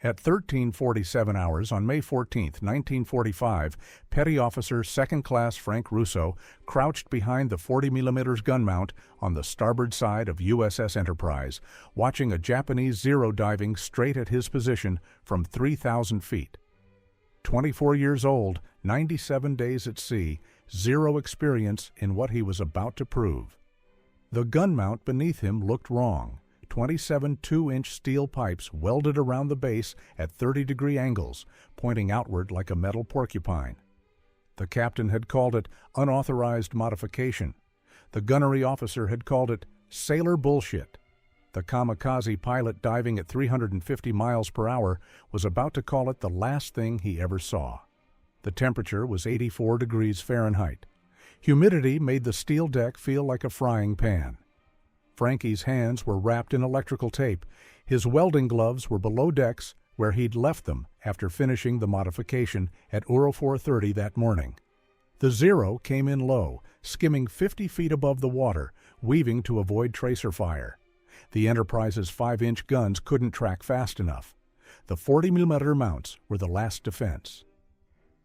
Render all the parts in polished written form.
At 13:47 hours on May 14, 1945, Petty Officer Second Class Frank Russo crouched behind the 40mm gun mount on the starboard side of USS Enterprise, watching a Japanese Zero diving straight at his position from 3,000 feet. 24 years old, 97 days at sea, zero experience in what he was about to prove. The gun mount beneath him looked wrong. 27 2-inch steel pipes welded around the base at 30-degree angles, pointing outward like a metal porcupine. The captain had called it unauthorized modification. The gunnery officer had called it sailor bullshit. The Kamikaze pilot diving at 350 miles per hour was about to call it the last thing he ever saw. The temperature was 84 degrees Fahrenheit. Humidity made the steel deck feel like a frying pan. Frankie's hands were wrapped in electrical tape. His welding gloves were below decks where he'd left them after finishing the modification at Uro 4:30 that morning. The Zero came in low, skimming 50 feet above the water, weaving to avoid tracer fire. The Enterprise's 5-inch guns couldn't track fast enough. The 40mm mounts were the last defense.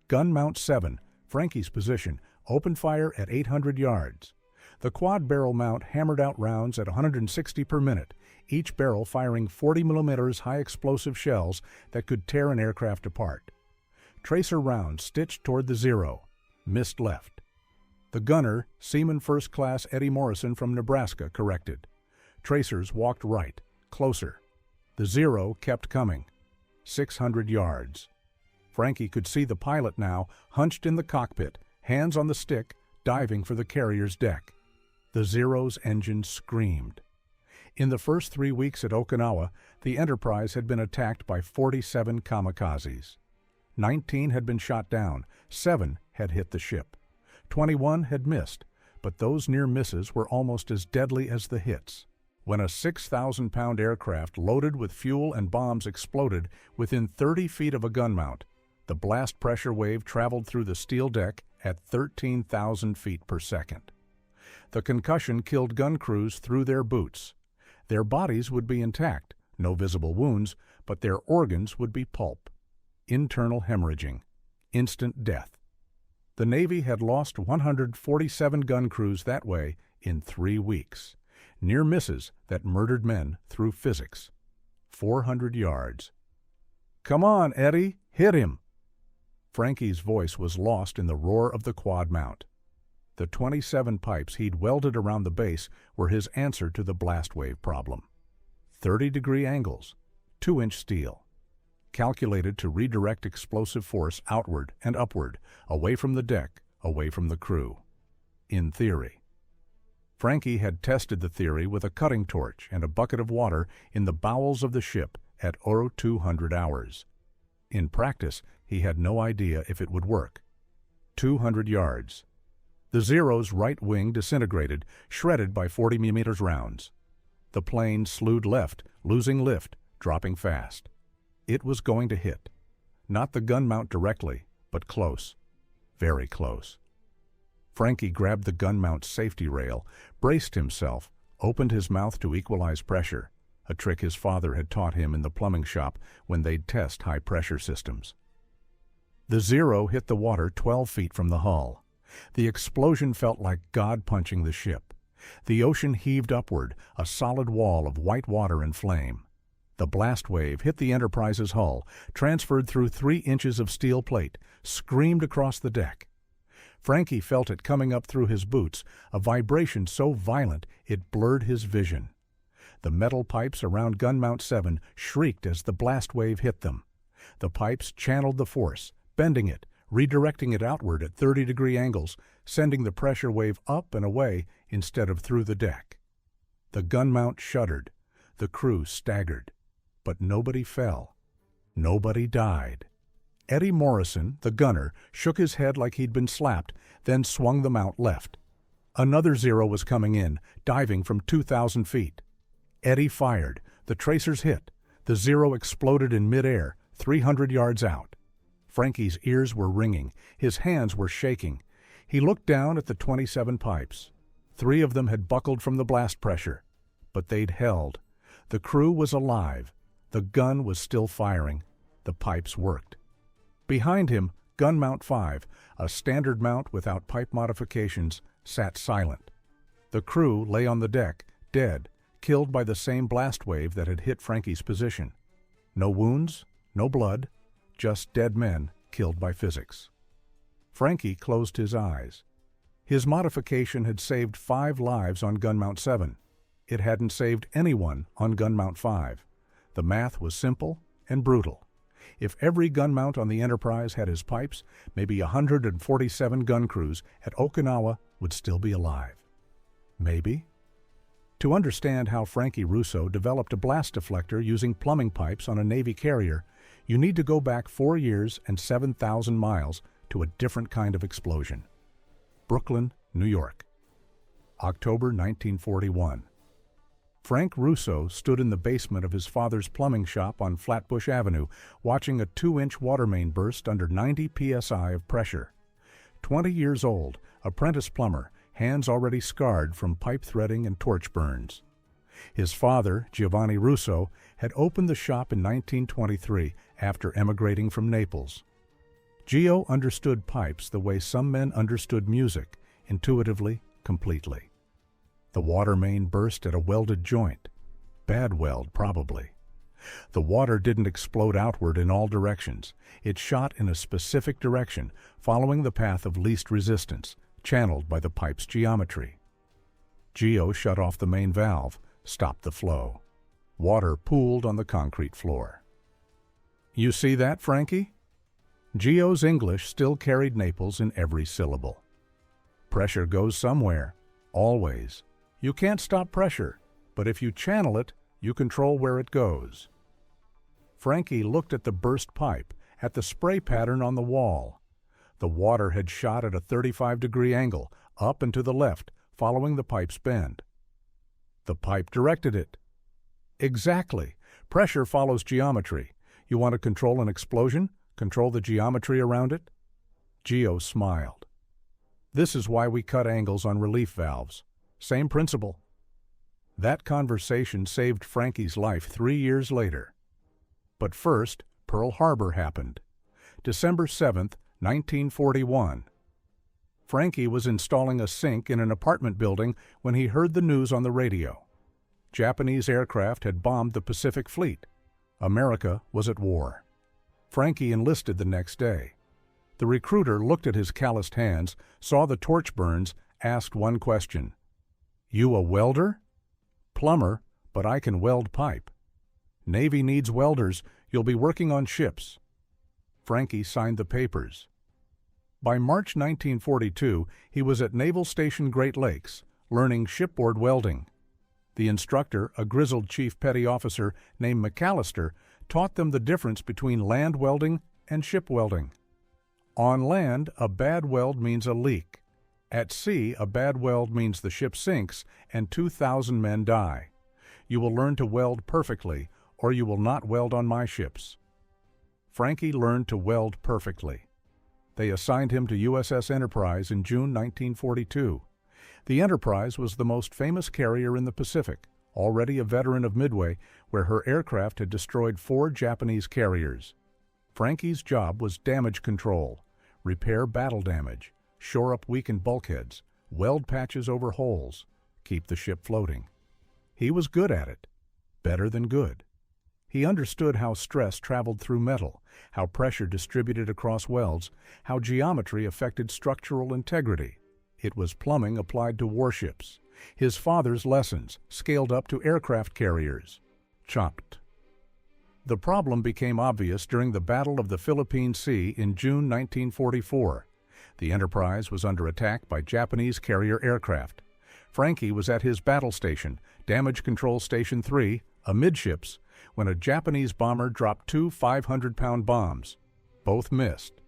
Gun Mount 7, Frankie's position, opened fire at 800 yards. The quad-barrel mount hammered out rounds at 160 per minute, each barrel firing 40mm high-explosive shells that could tear an aircraft apart. Tracer rounds stitched toward the Zero, missed left. The gunner, Seaman First Class Eddie Morrison from Nebraska, corrected. Tracers walked right, closer. The Zero kept coming. 600 yards. Frankie could see the pilot now, hunched in the cockpit, hands on the stick, diving for the carrier's deck. The Zero's engine screamed. In the first 3 weeks at Okinawa, the Enterprise had been attacked by 47 kamikazes. 19 had been shot down, 7 had hit the ship. 21 had missed, but those near misses were almost as deadly as the hits. When a 6,000-pound aircraft loaded with fuel and bombs exploded within 30 feet of a gun mount, the blast pressure wave traveled through the steel deck at 13,000 feet per second. The concussion killed gun crews through their boots. Their bodies would be intact, no visible wounds, but their organs would be pulp. Internal hemorrhaging. Instant death. The Navy had lost 147 gun crews that way in 3 weeks. Near misses that murdered men through physics. 400 yards. "Come on, Eddie, hit him!" Frankie's voice was lost in the roar of the quad mount. The 27 pipes he'd welded around the base were his answer to the blast wave problem. 30-degree angles, 2-inch steel, calculated to redirect explosive force outward and upward, away from the deck, away from the crew. In theory. Frankie had tested the theory with a cutting torch and a bucket of water in the bowels of the ship at Uro 200 hours. In practice, he had no idea if it would work. 200 yards. The Zero's right wing disintegrated, shredded by 40mm rounds. The plane slewed left, losing lift, dropping fast. It was going to hit. Not the gun mount directly, but close. Very close. Frankie grabbed the gun mount's safety rail, braced himself, opened his mouth to equalize pressure, a trick his father had taught him in the plumbing shop when they'd test high-pressure systems. The Zero hit the water 12 feet from the hull. The explosion felt like God punching the ship. The ocean heaved upward, a solid wall of white water and flame. The blast wave hit the Enterprise's hull, transferred through 3 inches of steel plate, screamed across the deck. Frankie felt it coming up through his boots, a vibration so violent it blurred his vision. The metal pipes around Gun Mount 7 shrieked as the blast wave hit them. The pipes channeled the force, bending it, redirecting it outward at 30-degree angles, sending the pressure wave up and away instead of through the deck. The gun mount shuddered. The crew staggered. But nobody fell. Nobody died. Eddie Morrison, the gunner, shook his head like he'd been slapped, then swung the mount left. Another Zero was coming in, diving from 2,000 feet. Eddie fired. The tracers hit. The Zero exploded in midair, 300 yards out. Frankie's ears were ringing. His hands were shaking. He looked down at the 27 pipes. 3 of them had buckled from the blast pressure. But they'd held. The crew was alive. The gun was still firing. The pipes worked. Behind him, gun mount 5, a standard mount without pipe modifications, sat silent. The crew lay on the deck, dead, killed by the same blast wave that had hit Frankie's position. No wounds, no blood, just dead men killed by physics. Frankie closed his eyes. His modification had saved 5 lives on gun mount 7. It hadn't saved anyone on gun mount 5. The math was simple and brutal. If every gun mount on the Enterprise had his pipes, maybe 147 gun crews at Okinawa would still be alive. Maybe. To understand how Frankie Russo developed a blast deflector using plumbing pipes on a Navy carrier, you need to go back 4 years and 7,000 miles to a different kind of explosion. Brooklyn, New York. October 1941. Frank Russo stood in the basement of his father's plumbing shop on Flatbush Avenue, watching a 2-inch water main burst under 90 psi of pressure. 20 years old, apprentice plumber, hands already scarred from pipe threading and torch burns. His father, Giovanni Russo, had opened the shop in 1923 after emigrating from Naples. Gio understood pipes the way some men understood music, intuitively, completely. The water main burst at a welded joint. Bad weld, probably. The water didn't explode outward in all directions. It shot in a specific direction, following the path of least resistance, channeled by the pipe's geometry. Gio shut off the main valve, stopped the flow. Water pooled on the concrete floor. "You see that, Frankie?" Gio's English still carried Naples in every syllable. "Pressure goes somewhere, always. You can't stop pressure, but if you channel it, you control where it goes." Frankie looked at the burst pipe, at the spray pattern on the wall. The water had shot at a 35-degree angle, up and to the left, following the pipe's bend. The pipe directed it. Exactly. Pressure follows geometry. You want to control an explosion? Control the geometry around it? Gio smiled. "This is why we cut angles on relief valves. Same principle." That conversation saved Frankie's life 3 years later. But first, Pearl Harbor happened. December 7th, 1941. Frankie was installing a sink in an apartment building when he heard the news on the radio. Japanese aircraft had bombed the Pacific Fleet. America was at war. Frankie enlisted the next day. The recruiter looked at his calloused hands, saw the torch burns, asked one question. "You a welder?" "Plumber, but I can weld pipe." "Navy needs welders. You'll be working on ships." Frankie signed the papers. By March 1942, he was at Naval Station Great Lakes, learning shipboard welding. The instructor, a grizzled chief petty officer named McAllister, taught them the difference between land welding and ship welding. On land, a bad weld means a leak. At sea, a bad weld means the ship sinks and 2,000 men die. You will learn to weld perfectly, or you will not weld on my ships. Frankie learned to weld perfectly. They assigned him to USS Enterprise in June 1942. The Enterprise was the most famous carrier in the Pacific, already a veteran of Midway, where her aircraft had destroyed 4 Japanese carriers. Frankie's job was damage control, repair battle damage, shore up weakened bulkheads, weld patches over holes, keep the ship floating. He was good at it, better than good. He understood how stress traveled through metal, how pressure distributed across welds, how geometry affected structural integrity. It was plumbing applied to warships. His father's lessons, scaled up to aircraft carriers. Chopped. The problem became obvious during the Battle of the Philippine Sea in June 1944. The Enterprise was under attack by Japanese carrier aircraft. Frankie was at his battle station, Damage Control Station 3, amidships, when a Japanese bomber dropped 2 500-pound bombs. Both missed.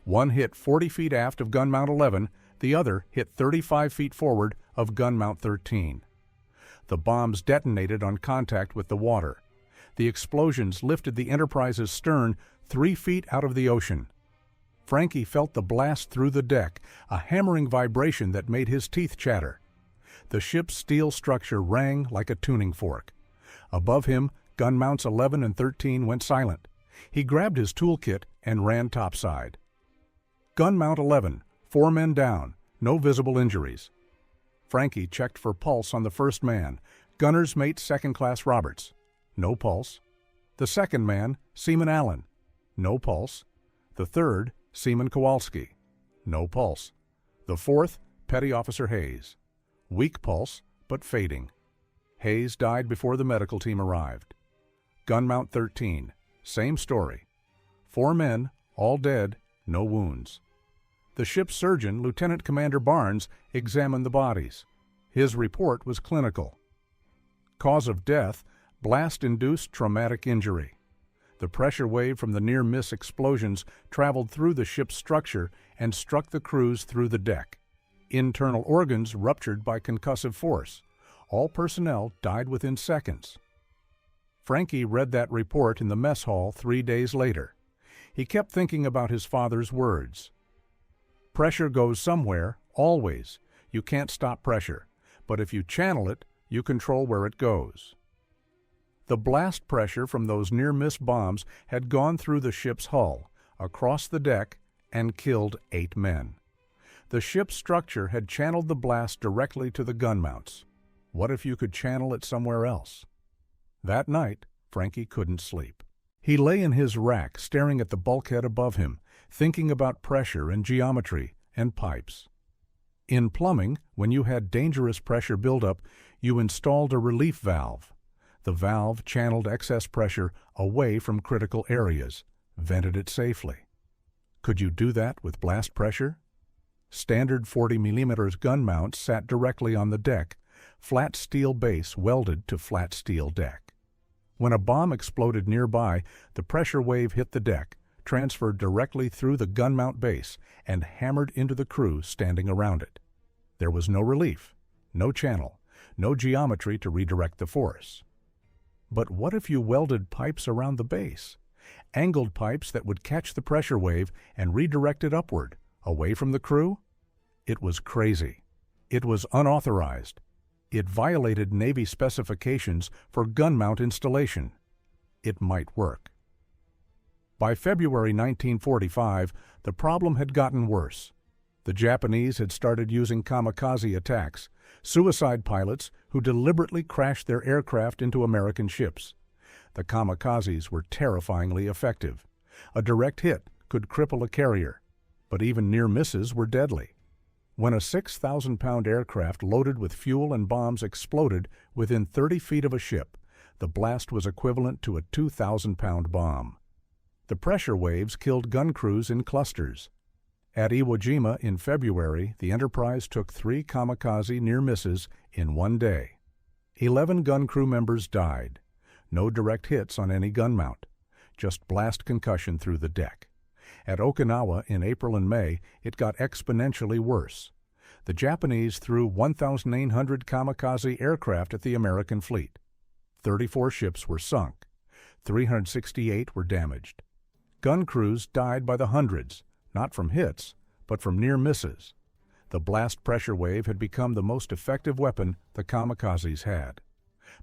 One hit 40 feet aft of gun mount 11, the other hit 35 feet forward of gun mount 13. The bombs detonated on contact with the water. The explosions lifted the Enterprise's stern 3 feet out of the ocean. Frankie felt the blast through the deck, a hammering vibration that made his teeth chatter. The ship's steel structure rang like a tuning fork. Above him, Gun mounts 11 and 13 went silent. He grabbed his toolkit and ran topside. Gun mount 11, 4 men down, no visible injuries. Frankie checked for pulse on the first man, gunner's mate Second Class Roberts. No pulse. The second man, Seaman Allen. No pulse. The third, Seaman Kowalski. No pulse. The fourth, Petty Officer Hayes. Weak pulse, but fading. Hayes died before the medical team arrived. Gun mount 13, same story. 4 men, all dead, no wounds. The ship's surgeon, Lieutenant Commander Barnes, examined the bodies. His report was clinical. Cause of death, blast-induced traumatic injury. The pressure wave from the near-miss explosions traveled through the ship's structure and struck the crews through the deck. Internal organs ruptured by concussive force. All personnel died within seconds. Frankie read that report in the mess hall 3 days later. He kept thinking about his father's words. Pressure goes somewhere, always. You can't stop pressure. But if you channel it, you control where it goes. The blast pressure from those near-miss bombs had gone through the ship's hull, across the deck, and killed 8 men. The ship's structure had channeled the blast directly to the gun mounts. What if you could channel it somewhere else? That night, Frankie couldn't sleep. He lay in his rack, staring at the bulkhead above him, thinking about pressure and geometry and pipes. In plumbing, when you had dangerous pressure buildup, you installed a relief valve. The valve channeled excess pressure away from critical areas, vented it safely. Could you do that with blast pressure? Standard 40 mm gun mounts sat directly on the deck, flat steel base welded to flat steel deck. When a bomb exploded nearby, the pressure wave hit the deck, transferred directly through the gun mount base, and hammered into the crew standing around it. There was no relief, no channel, no geometry to redirect the force. But what if you welded pipes around the base? Angled pipes that would catch the pressure wave and redirect it upward, away from the crew? It was crazy. It was unauthorized. It violated Navy specifications for gun mount installation. It might work. By February 1945, the problem had gotten worse. The Japanese had started using kamikaze attacks, suicide pilots who deliberately crashed their aircraft into American ships. The kamikazes were terrifyingly effective. A direct hit could cripple a carrier, but even near misses were deadly. When a 6,000-pound aircraft loaded with fuel and bombs exploded within 30 feet of a ship, the blast was equivalent to a 2,000-pound bomb. The pressure waves killed gun crews in clusters. At Iwo Jima in February, the Enterprise took 3 kamikaze near misses in one day. 11 gun crew members died. No direct hits on any gun mount, just blast concussion through the deck. At Okinawa in April and May, it got exponentially worse. The Japanese threw 1,800 kamikaze aircraft at the American fleet. 34 ships were sunk. 368 were damaged. Gun crews died by the hundreds, not from hits, but from near misses. The blast pressure wave had become the most effective weapon the kamikazes had.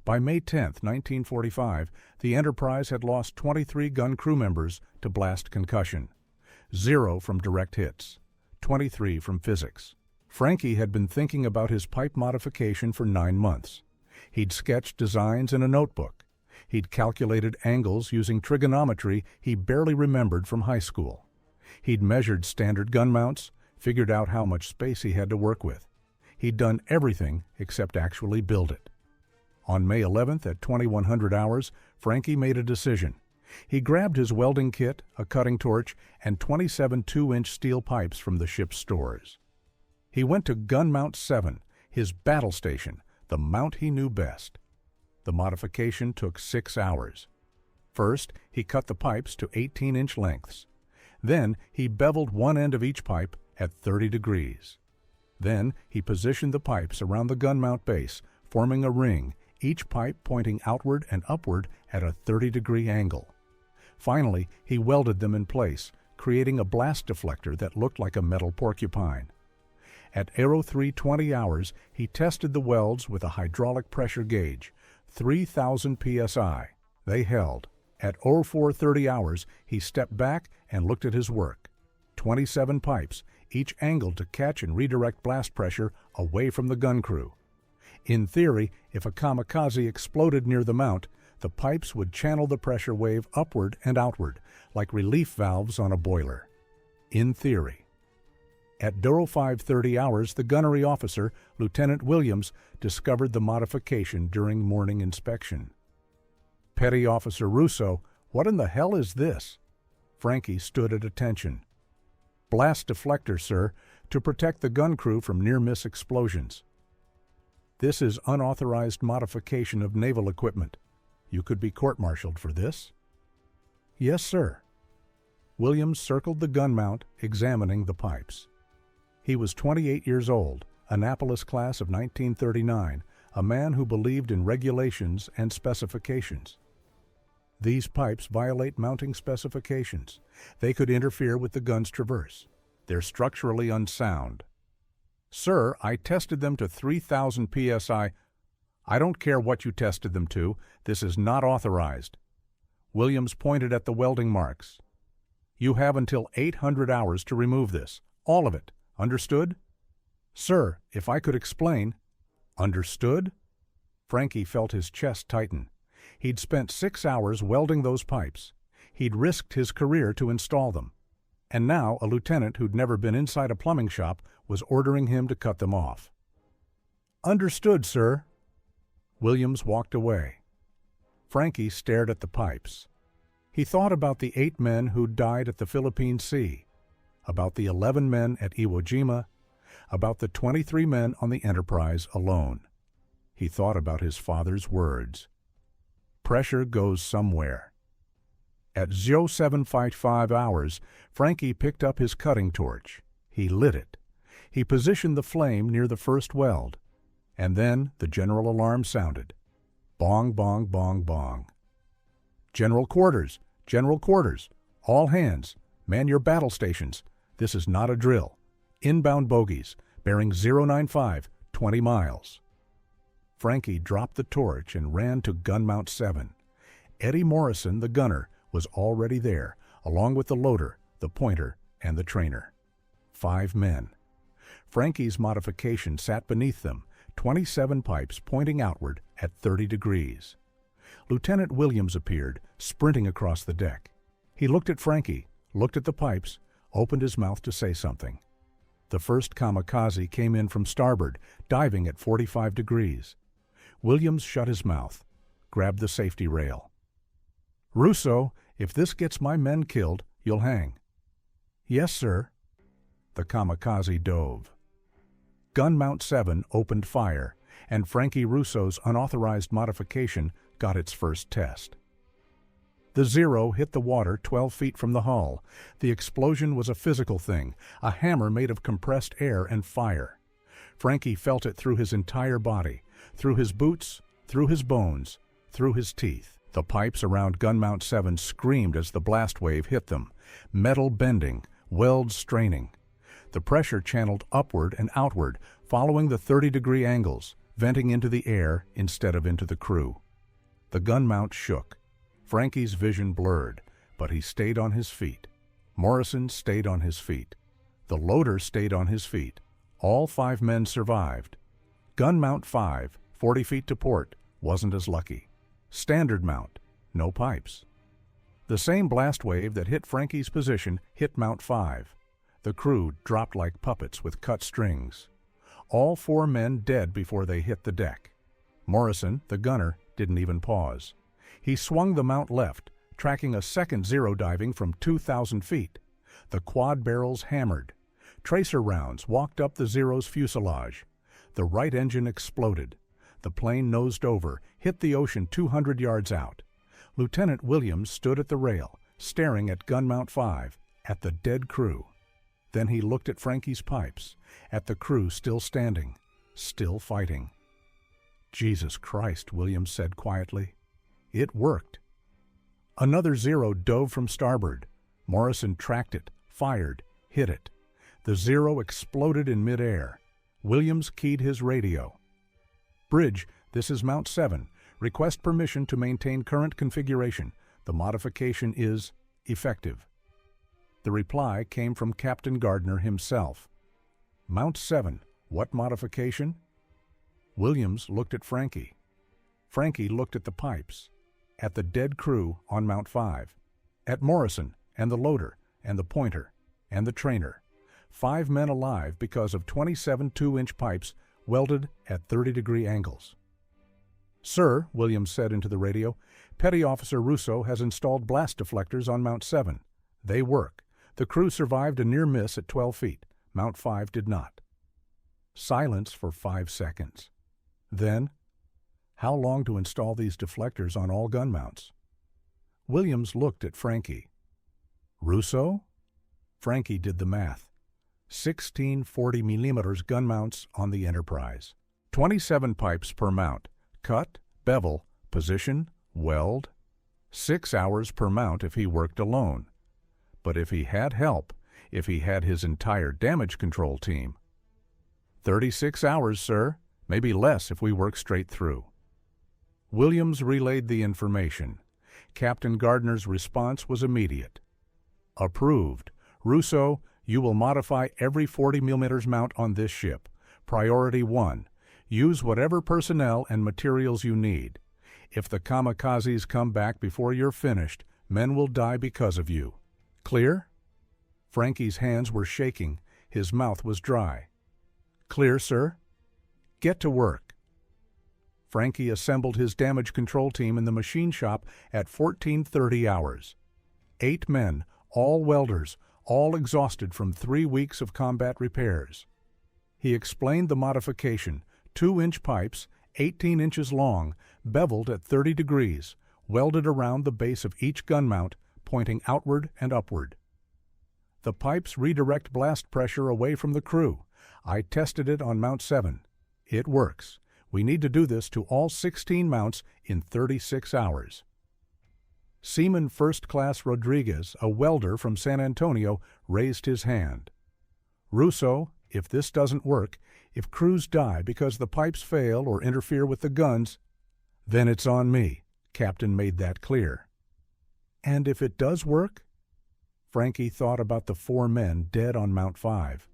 By May 10, 1945, the Enterprise had lost 23 gun crew members to blast concussion, 0 from direct hits, 23 from physics. Frankie had been thinking about his pipe modification for 9 months. He'd sketched designs in a notebook. He'd calculated angles using trigonometry he barely remembered from high school. He'd measured standard gun mounts, figured out how much space he had to work with. He'd done everything except actually build it. On May 11th at 2100 hours, Frankie made a decision. He grabbed his welding kit, a cutting torch, and 27 2-inch steel pipes from the ship's stores. He went to Gun Mount 7, his battle station, the mount he knew best. The modification took 6 hours. First, he cut the pipes to 18-inch lengths. Then, he beveled one end of each pipe at 30 degrees. Then, he positioned the pipes around the gun mount base, forming a ring, each pipe pointing outward and upward at a 30-degree angle. Finally, he welded them in place, creating a blast deflector that looked like a metal porcupine. At Aero 320 hours, he tested the welds with a hydraulic pressure gauge, 3,000 psi. They held. At 0430 hours, he stepped back and looked at his work. 27 pipes, each angled to catch and redirect blast pressure away from the gun crew. In theory, if a kamikaze exploded near the mount, the pipes would channel the pressure wave upward and outward, like relief valves on a boiler. In theory. At 0530 hours, the gunnery officer, Lieutenant Williams, discovered the modification during morning inspection. Petty Officer Russo, what in the hell is this? Frankie stood at attention. Blast deflector, sir, to protect the gun crew from near-miss explosions. This is unauthorized modification of naval equipment. You could be court-martialed for this? Yes, sir. Williams circled the gun mount, examining the pipes. He was 28 years old, Annapolis class of 1939, a man who believed in regulations and specifications. These pipes violate mounting specifications. They could interfere with the gun's traverse. They're structurally unsound. Sir, I tested them to 3,000 psi. I don't care what you tested them to. This is not authorized. Williams pointed at the welding marks. You have until 800 hours to remove this. All of it. Understood? Sir, if I could explain. Understood? Frankie felt his chest tighten. He'd spent 6 hours welding those pipes. He'd risked his career to install them. And now a lieutenant who'd never been inside a plumbing shop was ordering him to cut them off. Understood, sir. Williams walked away. Frankie stared at the pipes. He thought about the 8 men who'd died at the Philippine Sea, about the 11 men at Iwo Jima, about the 23 men on the Enterprise alone. He thought about his father's words. Pressure goes somewhere. At 0755 hours, Frankie picked up his cutting torch. He lit it. He positioned the flame near the first weld. And then the general alarm sounded. Bong, bong, bong, bong. General quarters, general quarters. All hands, man your battle stations. This is not a drill. Inbound bogies, bearing 095, 20 miles. Frankie dropped the torch and ran to gun mount 7. Eddie Morrison, the gunner, was already there, along with the loader, the pointer, and the trainer. 5 men. Frankie's modification sat beneath them, 27 pipes pointing outward at 30 degrees. Lieutenant Williams appeared, sprinting across the deck. He looked at Frankie, looked at the pipes, opened his mouth to say something. The first kamikaze came in from starboard, diving at 45 degrees. Williams shut his mouth, grabbed the safety rail. Russo, if this gets my men killed, you'll hang. Yes, sir. The kamikaze dove. Gun mount 7 opened fire, and Frankie Russo's unauthorized modification got its first test. The Zero hit the water 12 feet from the hull. The explosion was a physical thing, a hammer made of compressed air and fire. Frankie felt it through his entire body, through his boots, through his bones, through his teeth. The pipes around gun mount 7 screamed as the blast wave hit them, metal bending, welds straining. The pressure channeled upward and outward, following the 30-degree angles, venting into the air instead of into the crew. The gun mount shook. Frankie's vision blurred, but he stayed on his feet. Morrison stayed on his feet. The loader stayed on his feet. All 5 men survived. Gun mount 5, 40 feet to port, wasn't as lucky. Standard mount, no pipes. The same blast wave that hit Frankie's position hit mount 5. The crew dropped like puppets with cut strings. All 4 men dead before they hit the deck. Morrison, the gunner, didn't even pause. He swung the mount left, tracking a second Zero diving from 2,000 feet. The quad barrels hammered. Tracer rounds walked up the Zero's fuselage. The right engine exploded. The plane nosed over, hit the ocean 200 yards out. Lieutenant Williams stood at the rail, staring at gun mount 5, at the dead crew. Then he looked at Frankie's pipes, at the crew still standing, still fighting. Jesus Christ, Williams said quietly. It worked. Another Zero dove from starboard. Morrison tracked it, fired, hit it. The Zero exploded in midair. Williams keyed his radio. Bridge, this is Mount 7. Request permission to maintain current configuration. The modification is effective. The reply came from Captain Gardner himself. Mount 7, what modification? Williams looked at Frankie. Frankie looked at the pipes, at the dead crew on Mount 5, at Morrison and the loader and the pointer and the trainer. 5 men alive because of 27 2-inch pipes welded at 30-degree angles. "Sir," Williams said into the radio, "Petty Officer Russo has installed blast deflectors on Mount 7. They work. The crew survived a near miss at 12 feet. Mount 5 did not." Silence for 5 seconds. Then, "How long to install these deflectors on all gun mounts?" Williams looked at Frankie. "Russo?" Frankie did the math. 16 40mm gun mounts on the Enterprise. 27 pipes per mount. Cut, bevel, position, weld. 6 hours per mount if he worked alone. But if he had help, if he had his entire damage control team. 36 hours, sir. Maybe less if we work straight through. Williams relayed the information. Captain Gardner's response was immediate. "Approved. Russo, you will modify every 40mm mount on this ship. Priority 1. Use whatever personnel and materials you need. If the Kamikazes come back before you're finished, men will die because of you. Clear?" Frankie's hands were shaking. His mouth was dry. "Clear, sir." "Get to work." Frankie assembled his damage control team in the machine shop at 14:30 hours. 8 men, all welders, all exhausted from 3 weeks of combat repairs. He explained the modification: 2-inch pipes, 18 inches long, beveled at 30 degrees, welded around the base of each gun mount, pointing outward and upward. "The pipes redirect blast pressure away from the crew. I tested it on Mount 7. It works. We need to do this to all 16 mounts in 36 hours. Seaman First Class Rodriguez, a welder from San Antonio, raised his hand. "Russo, if this doesn't work, if crews die because the pipes fail or interfere with the guns, then it's on me." Captain made that clear. "And if it does work?" Frankie thought about the 4 men dead on Mount 5,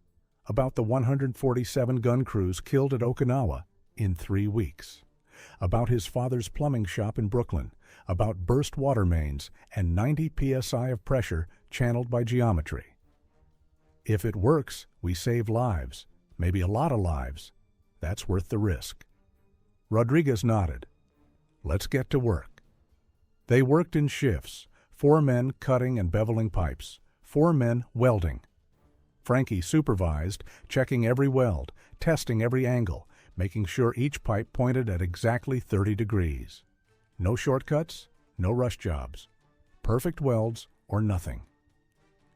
about the 147 gun crews killed at Okinawa in 3 weeks, about his father's plumbing shop in Brooklyn, about burst water mains and 90 psi of pressure channeled by geometry. If it works, we save lives, maybe a lot of lives. That's worth the risk. Rodriguez nodded. "Let's get to work." They worked in shifts, 4 men cutting and beveling pipes, 4 men welding. Frankie supervised, checking every weld, testing every angle, making sure each pipe pointed at exactly 30 degrees. No shortcuts, no rush jobs. Perfect welds or nothing.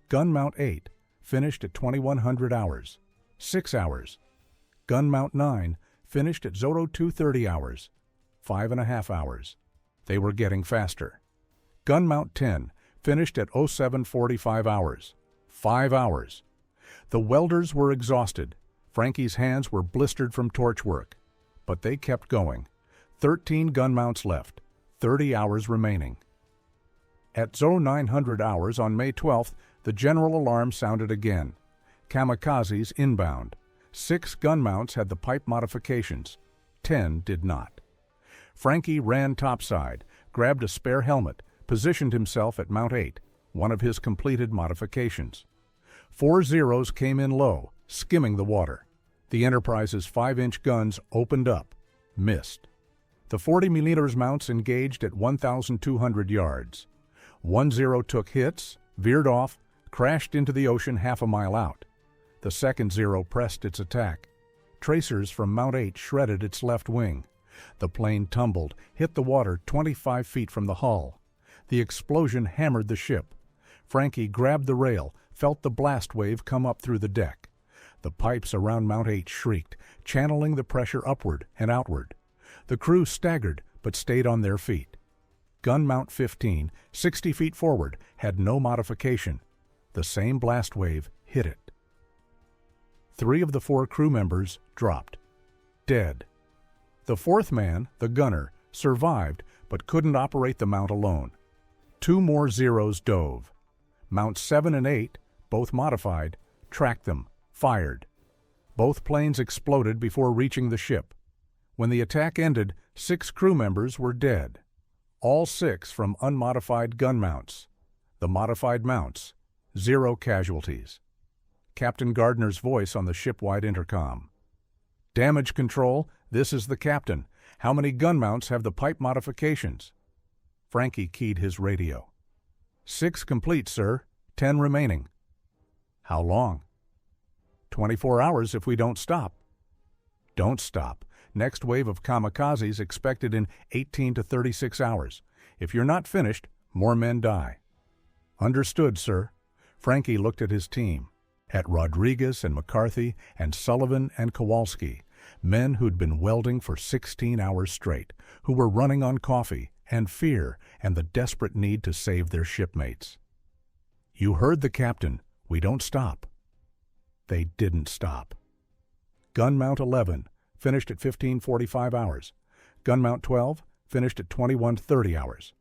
Gun Mount 8 finished at 2100 hours, 6 hours. Gun Mount 9 finished at 0230 hours, 5.5 hours. They were getting faster. Gun Mount 10 finished at 0745 hours, 5 hours. The welders were exhausted. Frankie's hands were blistered from torch work. But they kept going. 13 gun mounts left, 30 hours remaining. At 0900 hours on May 12th, the general alarm sounded again. Kamikazes inbound. 6 gun mounts had the pipe modifications. 10 did not. Frankie ran topside, grabbed a spare helmet, positioned himself at Mount 8, one of his completed modifications. 4 Zeros came in low, skimming the water. The Enterprise's 5-inch guns opened up, missed. The 40mm mounts engaged at 1,200 yards. 1 Zero took hits, veered off, crashed into the ocean half a mile out. The second Zero pressed its attack. Tracers from Mount 8 shredded its left wing. The plane tumbled, hit the water 25 feet from the hull. The explosion hammered the ship. Frankie grabbed the rail, felt the blast wave come up through the deck. The pipes around Mount 8 shrieked, channeling the pressure upward and outward. The crew staggered, but stayed on their feet. Gun Mount 15, 60 feet forward, had no modification. The same blast wave hit it. 3 of the 4 crew members dropped. Dead. The 4th man, the gunner, survived but couldn't operate the mount alone. 2 more Zeros dove. Mounts 7 and 8, both modified, tracked them, fired. Both planes exploded before reaching the ship. When the attack ended, 6 crew members were dead. All 6 from unmodified gun mounts. The modified mounts, 0 casualties. Captain Gardner's voice on the ship-wide intercom. Damage control, this is the captain. How many gun mounts have the pipe modifications? Frankie keyed his radio. 6 complete, sir. 10 remaining. How long? 24 hours if we don't stop. Don't stop. Next wave of kamikazes expected in 18 to 36 hours. If you're not finished, more men die. Understood, sir. Frankie looked at his team, at Rodriguez and McCarthy and Sullivan and Kowalski, men who'd been welding for 16 hours straight, who were running on coffee and fear and the desperate need to save their shipmates. You heard the captain. We don't stop. They didn't stop. Gun mount 11 finished at 15:45 hours. Gun mount 12 finished at 21:30 hours.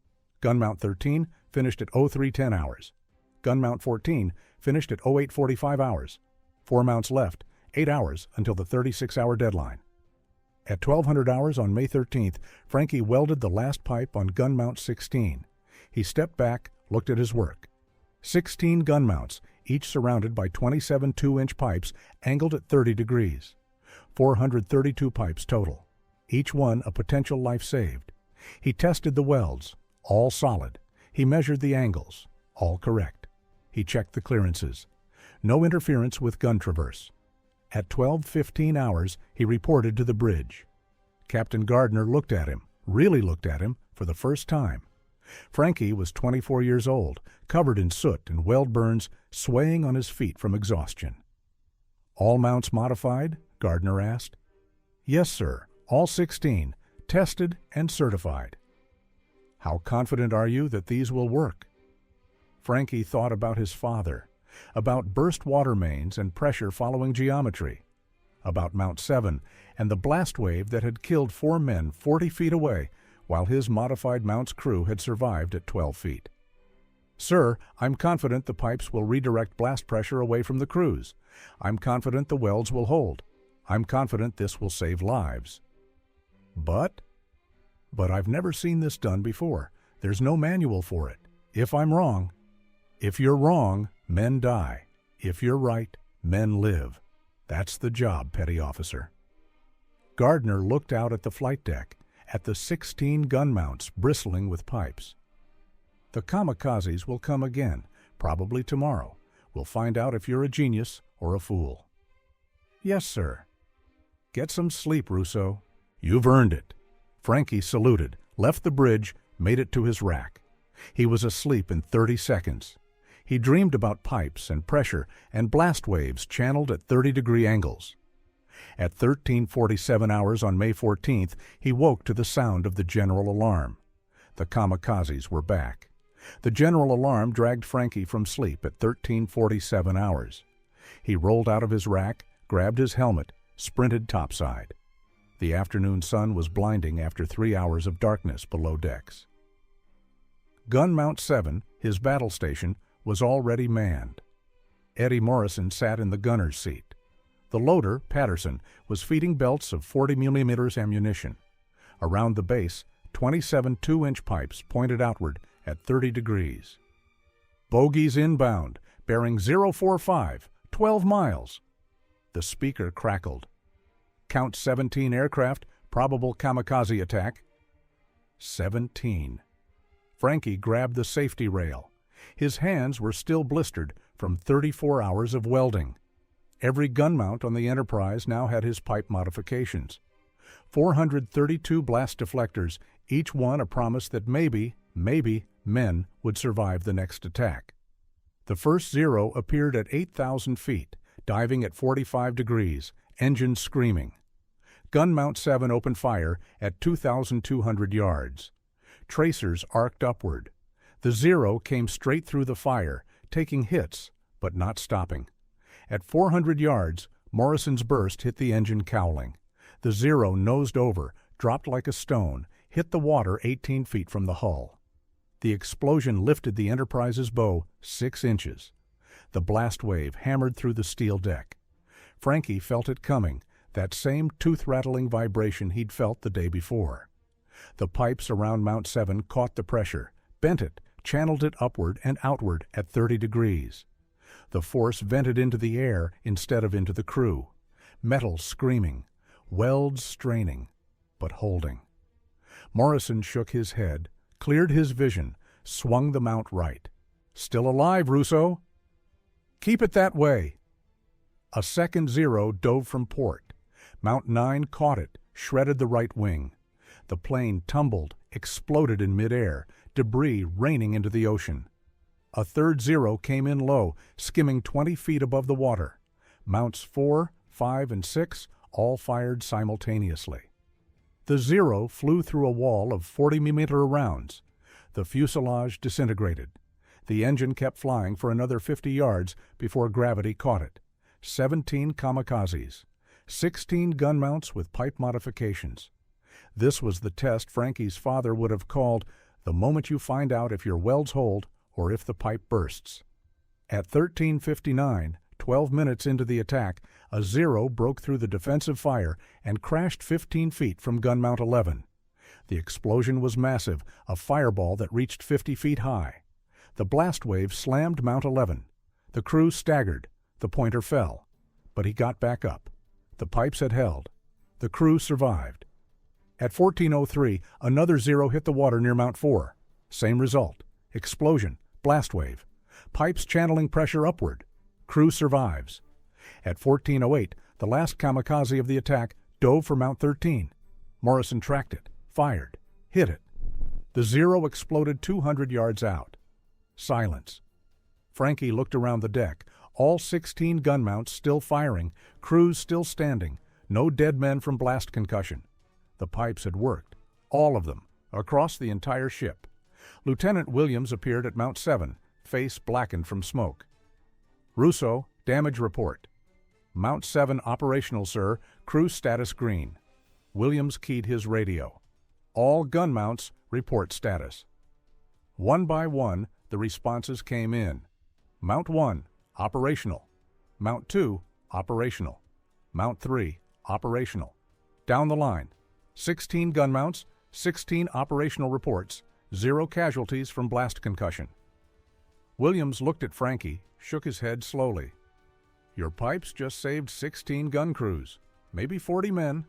Gun mount 13 finished at 03:10 hours. Gun mount 14 finished at 08:45 hours. 4 mounts left, 8 hours until the 36-hour deadline. At 1200 hours on May 13th, Frankie welded the last pipe on gun mount 16. He stepped back, looked at his work. 16 gun mounts, each surrounded by 27 2-inch pipes angled at 30 degrees. 432 pipes total, each one a potential life saved. He tested the welds, all solid. He measured the angles, all correct. He checked the clearances. No interference with gun traverse. At 12:15 hours, he reported to the bridge. Captain Gardner looked at him, really looked at him, for the first time. Frankie was 24 years old, covered in soot and weld burns, swaying on his feet from exhaustion. All mounts modified? Gardner asked. Yes, sir, all 16, tested and certified. How confident are you that these will work? Frankie thought about his father, about burst water mains and pressure following geometry, about Mount 7 and the blast wave that had killed 4 men 40 feet away while his modified mount's crew had survived at 12 feet. Sir, I'm confident the pipes will redirect blast pressure away from the crews. I'm confident the welds will hold. I'm confident this will save lives. But I've never seen this done before. There's no manual for it. If I'm wrong, if you're wrong, men die. If you're right, men live. That's the job, Petty Officer. Gardner looked out at the flight deck, at the 16 gun mounts bristling with pipes. The kamikazes will come again, probably tomorrow. We'll find out if you're a genius or a fool. Yes, sir. Get some sleep, Russo. You've earned it. Frankie saluted, left the bridge, made it to his rack. He was asleep in 30 seconds. He dreamed about pipes and pressure and blast waves channeled at 30-degree angles. At 13:47 hours on May 14th, he woke to the sound of the general alarm. The kamikazes were back. The general alarm dragged Frankie from sleep at 13:47 hours. He rolled out of his rack, grabbed his helmet, sprinted topside. The afternoon sun was blinding after 3 hours of darkness below decks. Gun Mount 7, his battle station, was already manned. Eddie Morrison sat in the gunner's seat. The loader, Patterson, was feeding belts of 40 mm ammunition. Around the base, 27 2-inch pipes pointed outward at 30 degrees. Bogies inbound, bearing 045, 12 miles. The speaker crackled. Count 17 aircraft, probable kamikaze attack. 17. Frankie grabbed the safety rail. His hands were still blistered from 34 hours of welding. Every gun mount on the Enterprise now had his pipe modifications. 432 blast deflectors, each one a promise that maybe, men would survive the next attack. The first Zero appeared at 8,000 feet, diving at 45 degrees, engines screaming. Gun Mount 7 opened fire at 2,200 yards. Tracers arced upward. The Zero came straight through the fire, taking hits, but not stopping. At 400 yards, Morrison's burst hit the engine cowling. The Zero nosed over, dropped like a stone, hit the water 18 feet from the hull. The explosion lifted the Enterprise's bow 6 inches. The blast wave hammered through the steel deck. Frankie felt it coming, that same tooth-rattling vibration he'd felt the day before. The pipes around Mount 7 caught the pressure, bent it, channeled it upward and outward at 30 degrees. The force vented into the air instead of into the crew. Metal screaming, welds straining, but holding. Morrison shook his head, cleared his vision, swung the mount right. "Still alive, Russo." "Keep it that way." A second Zero dove from port. Mount 9 caught it, shredded the right wing. The plane tumbled, exploded in midair, debris raining into the ocean. A third Zero came in low, skimming 20 feet above the water. Mounts 4, 5, and 6 all fired simultaneously. The Zero flew through a wall of 40mm rounds. The fuselage disintegrated. The engine kept flying for another 50 yards before gravity caught it. 17 kamikazes. 16 gun mounts with pipe modifications. This was the test Frankie's father would have called the moment you find out if your welds hold or if the pipe bursts. At 13:59, 12 minutes into the attack, a Zero broke through the defensive fire and crashed 15 feet from gun mount 11. The explosion was massive, a fireball that reached 50 feet high. The blast wave slammed mount 11. The crew staggered. The pointer fell. But he got back up. The pipes had held. The crew survived. At 14:03, another Zero hit the water near Mount 4. Same result. Explosion. Blast wave. Pipes channeling pressure upward. Crew survives. At 14:08, the last kamikaze of the attack dove for Mount 13. Morrison tracked it, fired, hit it. The Zero exploded 200 yards out. Silence. Frankie looked around the deck. All 16 gun mounts still firing, crews still standing, no dead men from blast concussion. The pipes had worked, all of them, across the entire ship. Lieutenant Williams appeared at Mount 7, face blackened from smoke. "Russo, damage report." "Mount 7 operational, sir. Crew status green." Williams keyed his radio. "All gun mounts, report status." One by one, the responses came in. Mount 1, operational. Mount 2, operational. Mount 3, operational. Down the line, 16 gun mounts, 16 operational reports, 0 casualties from blast concussion. Williams looked at Frankie, shook his head slowly. "Your pipes just saved 16 gun crews, maybe 40 men."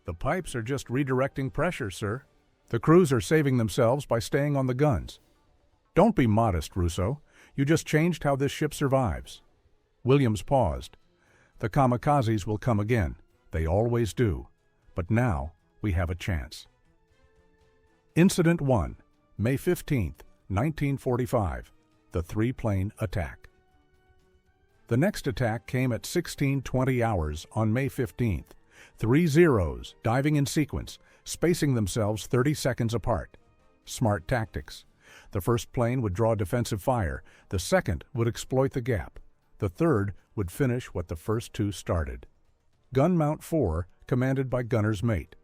"The pipes are just redirecting pressure, sir. The crews are saving themselves by staying on the guns." "Don't be modest, Russo. You just changed how this ship survives." Williams paused. "The kamikazes will come again. They always do. But now we have a chance." Incident 1, May 15, 1945. The 3-plane attack. The next attack came at 16:20 hours on May 15th. 3 Zeros, diving in sequence, spacing themselves 30 seconds apart. Smart tactics. The first plane would draw defensive fire, the second would exploit the gap, the third would finish what the first two started. Gun Mount 4, commanded by gunner's mate.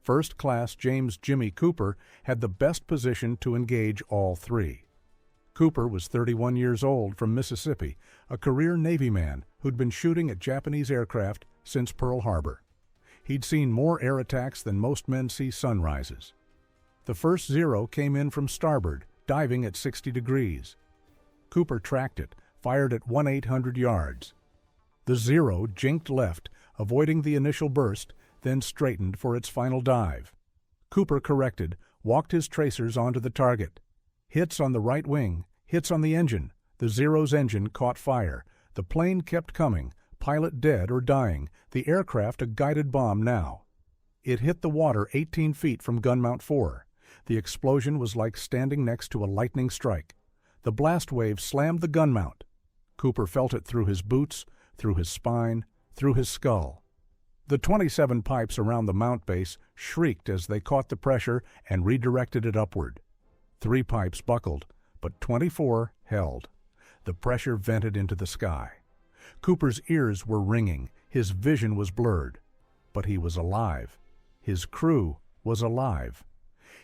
First Class James Jimmy Cooper had the best position to engage all three. Cooper was 31 years old from Mississippi, a career Navy man who'd been shooting at Japanese aircraft since Pearl Harbor. He'd seen more air attacks than most men see sunrises. The first Zero came in from starboard, diving at 60 degrees. Cooper tracked it, fired at 1,800 yards. The Zero jinked left, avoiding the initial burst, then straightened for its final dive. Cooper corrected, walked his tracers onto the target. Hits on the right wing, hits on the engine. The Zero's engine caught fire. The plane kept coming, pilot dead or dying, the aircraft a guided bomb now. It hit the water 18 feet from gun mount 4. The explosion was like standing next to a lightning strike. The blast wave slammed the gun mount. Cooper felt it through his boots, through his spine, through his skull. The 27 pipes around the mount base shrieked as they caught the pressure and redirected it upward. 3 pipes buckled, but 24 held. The pressure vented into the sky. Cooper's ears were ringing, his vision was blurred. But he was alive. His crew was alive.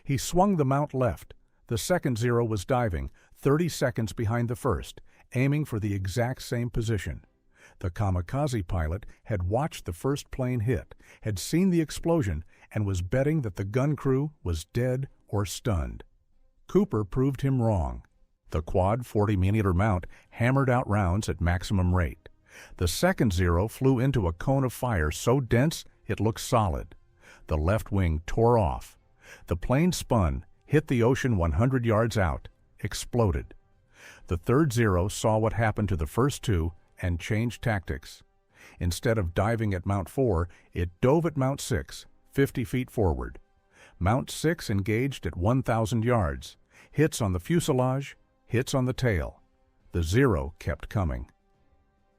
He swung the mount left. The second Zero was diving, 30 seconds behind the first, aiming for the exact same position. The Kamikaze pilot had watched the first plane hit, had seen the explosion, and was betting that the gun crew was dead or stunned. Cooper proved him wrong. The quad 40mm mount hammered out rounds at maximum rate. The second Zero flew into a cone of fire so dense it looked solid. The left wing tore off. The plane spun, hit the ocean 100 yards out, exploded. The third Zero saw what happened to the first two and changed tactics. Instead of diving at Mount 4, it dove at Mount 6, 50 feet forward. Mount 6 engaged at 1,000 yards. Hits on the fuselage, hits on the tail. The Zero kept coming.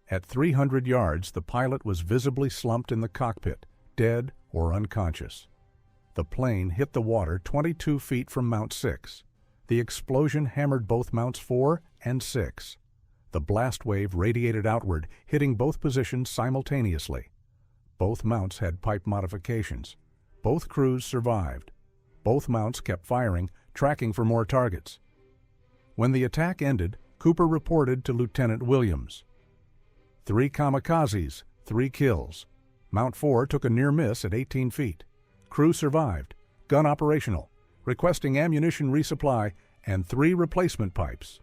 At 300 yards, the pilot was visibly slumped in the cockpit, dead or unconscious. The plane hit the water 22 feet from Mount 6. The explosion hammered both Mounts 4 and 6. The blast wave radiated outward, hitting both positions simultaneously. Both mounts had pipe modifications. Both crews survived. Both mounts kept firing, tracking for more targets. When the attack ended, Cooper reported to Lieutenant Williams. 3 kamikazes, 3 kills. Mount 4 took a near miss at 18 feet. Crew survived. Gun operational. Requesting ammunition resupply and 3 replacement pipes.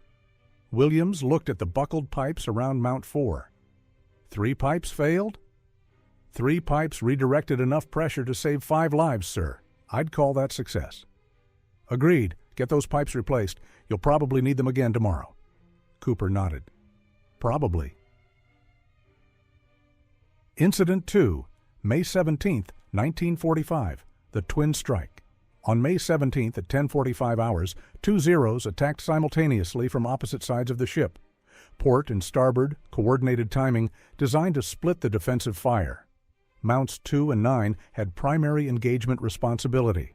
Williams looked at the buckled pipes around Mount 4. 3 pipes failed? 3 pipes redirected enough pressure to save 5 lives, sir. I'd call that success. Agreed. Get those pipes replaced. You'll probably need them again tomorrow. Cooper nodded. Probably. Incident 2, May 17, 1945, the Twin Strike. On May 17th at 10:45 hours, 2 Zeros attacked simultaneously from opposite sides of the ship. Port and starboard, coordinated timing, designed to split the defensive fire. Mounts 2 and 9 had primary engagement responsibility.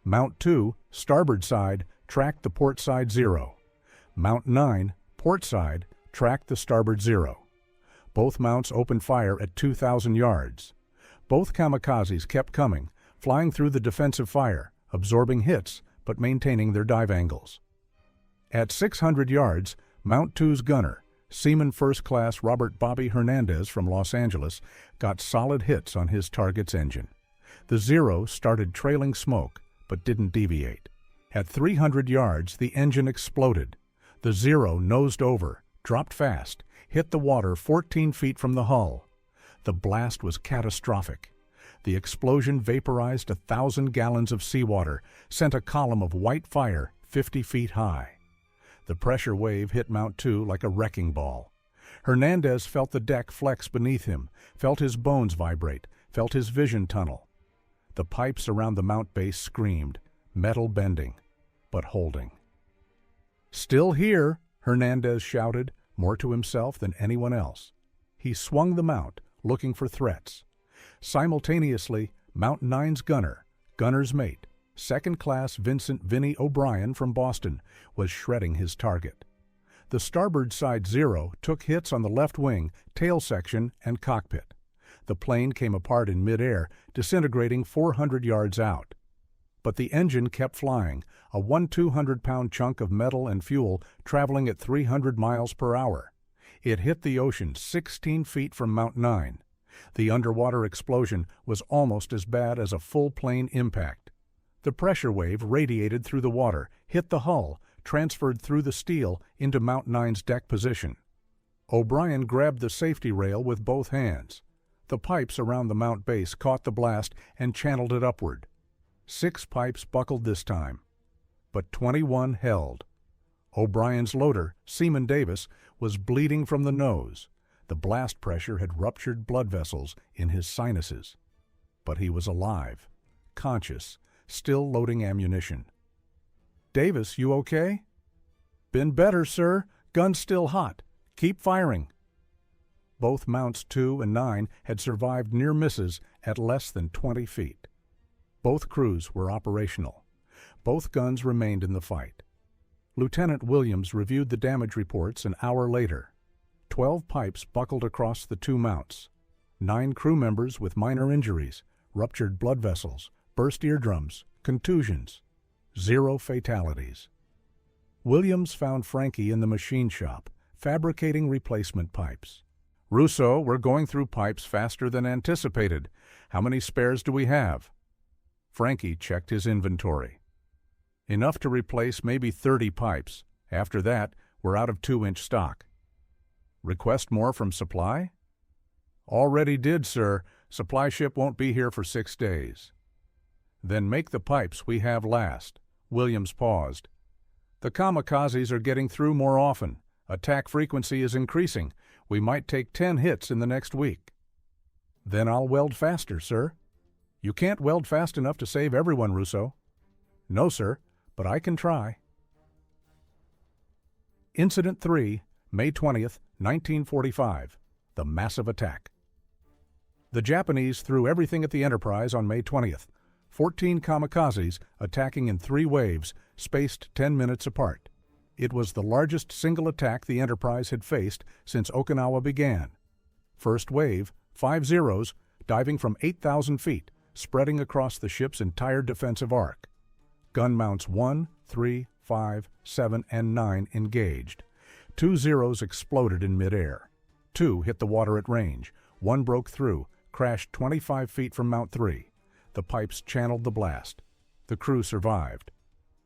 Mount 2, starboard side, tracked the port side Zero. Mount 9, port side, tracked the starboard Zero. Both mounts opened fire at 2,000 yards. Both kamikazes kept coming, flying through the defensive fire, absorbing hits but maintaining their dive angles. At 600 yards, Mount 2's gunner, Seaman First Class Robert Bobby Hernandez from Los Angeles, got solid hits on his target's engine. The Zero started trailing smoke but didn't deviate. At 300 yards, the engine exploded. The Zero nosed over, dropped fast, hit the water 14 feet from the hull. The blast was catastrophic. The explosion vaporized 1,000 gallons of seawater, sent a column of white fire 50 feet high. The pressure wave hit Mount 2 like a wrecking ball. Hernandez felt the deck flex beneath him, felt his bones vibrate, felt his vision tunnel. The pipes around the mount base screamed, metal bending, but holding. "Still here," Hernandez shouted, more to himself than anyone else. He swung the mount, looking for threats. Simultaneously, Mount 9's gunner's mate, Second Class Vincent "Vinny" O'Brien from Boston, was shredding his target. The starboard side Zero took hits on the left wing, tail section, and cockpit. The plane came apart in midair, disintegrating 400 yards out. But the engine kept flying, a 200-pound chunk of metal and fuel traveling at 300 miles per hour. It hit the ocean 16 feet from Mount 9. The underwater explosion was almost as bad as a full plane impact. The pressure wave radiated through the water, hit the hull, transferred through the steel into Mount 9's deck position. O'Brien grabbed the safety rail with both hands. The pipes around the mount base caught the blast and channeled it upward. 6 pipes buckled this time, but 21 held. O'Brien's loader, Seaman Davis, was bleeding from the nose. The blast pressure had ruptured blood vessels in his sinuses. But he was alive, conscious, still loading ammunition. "Davis, you okay?" "Been better, sir. Gun's still hot. Keep firing." Both Mounts 2 and 9 had survived near misses at less than 20 feet. Both crews were operational. Both guns remained in the fight. Lieutenant Williams reviewed the damage reports an hour later. 12 pipes buckled across the 2 mounts. 9 crew members with minor injuries, ruptured blood vessels, burst eardrums, contusions, 0 fatalities. Williams found Frankie in the machine shop, fabricating replacement pipes. Russo, we're going through pipes faster than anticipated. How many spares do we have? Frankie checked his inventory. Enough to replace maybe 30 pipes. After that, we're out of 2-inch stock. Request more from supply? Already did, sir. Supply ship won't be here for 6 days. Then make the pipes we have last. Williams paused. The Kamikazes are getting through more often. Attack frequency is increasing. We might take 10 hits in the next week. Then I'll weld faster, sir. You can't weld fast enough to save everyone, Russo. No, sir, but I can try. Incident 3, May 20th, 1945. The massive attack. The Japanese threw everything at the Enterprise on May 20th. 14 kamikazes attacking in 3 waves, spaced 10 minutes apart. It was the largest single attack the Enterprise had faced since Okinawa began. First wave, 5 Zeros, diving from 8,000 feet, spreading across the ship's entire defensive arc. Gun mounts 1, 3, 5, 7, and 9 engaged. 2 Zeros exploded in midair. 2 hit the water at range. 1 broke through, crashed 25 feet from Mount 3. The pipes channeled the blast. The crew survived.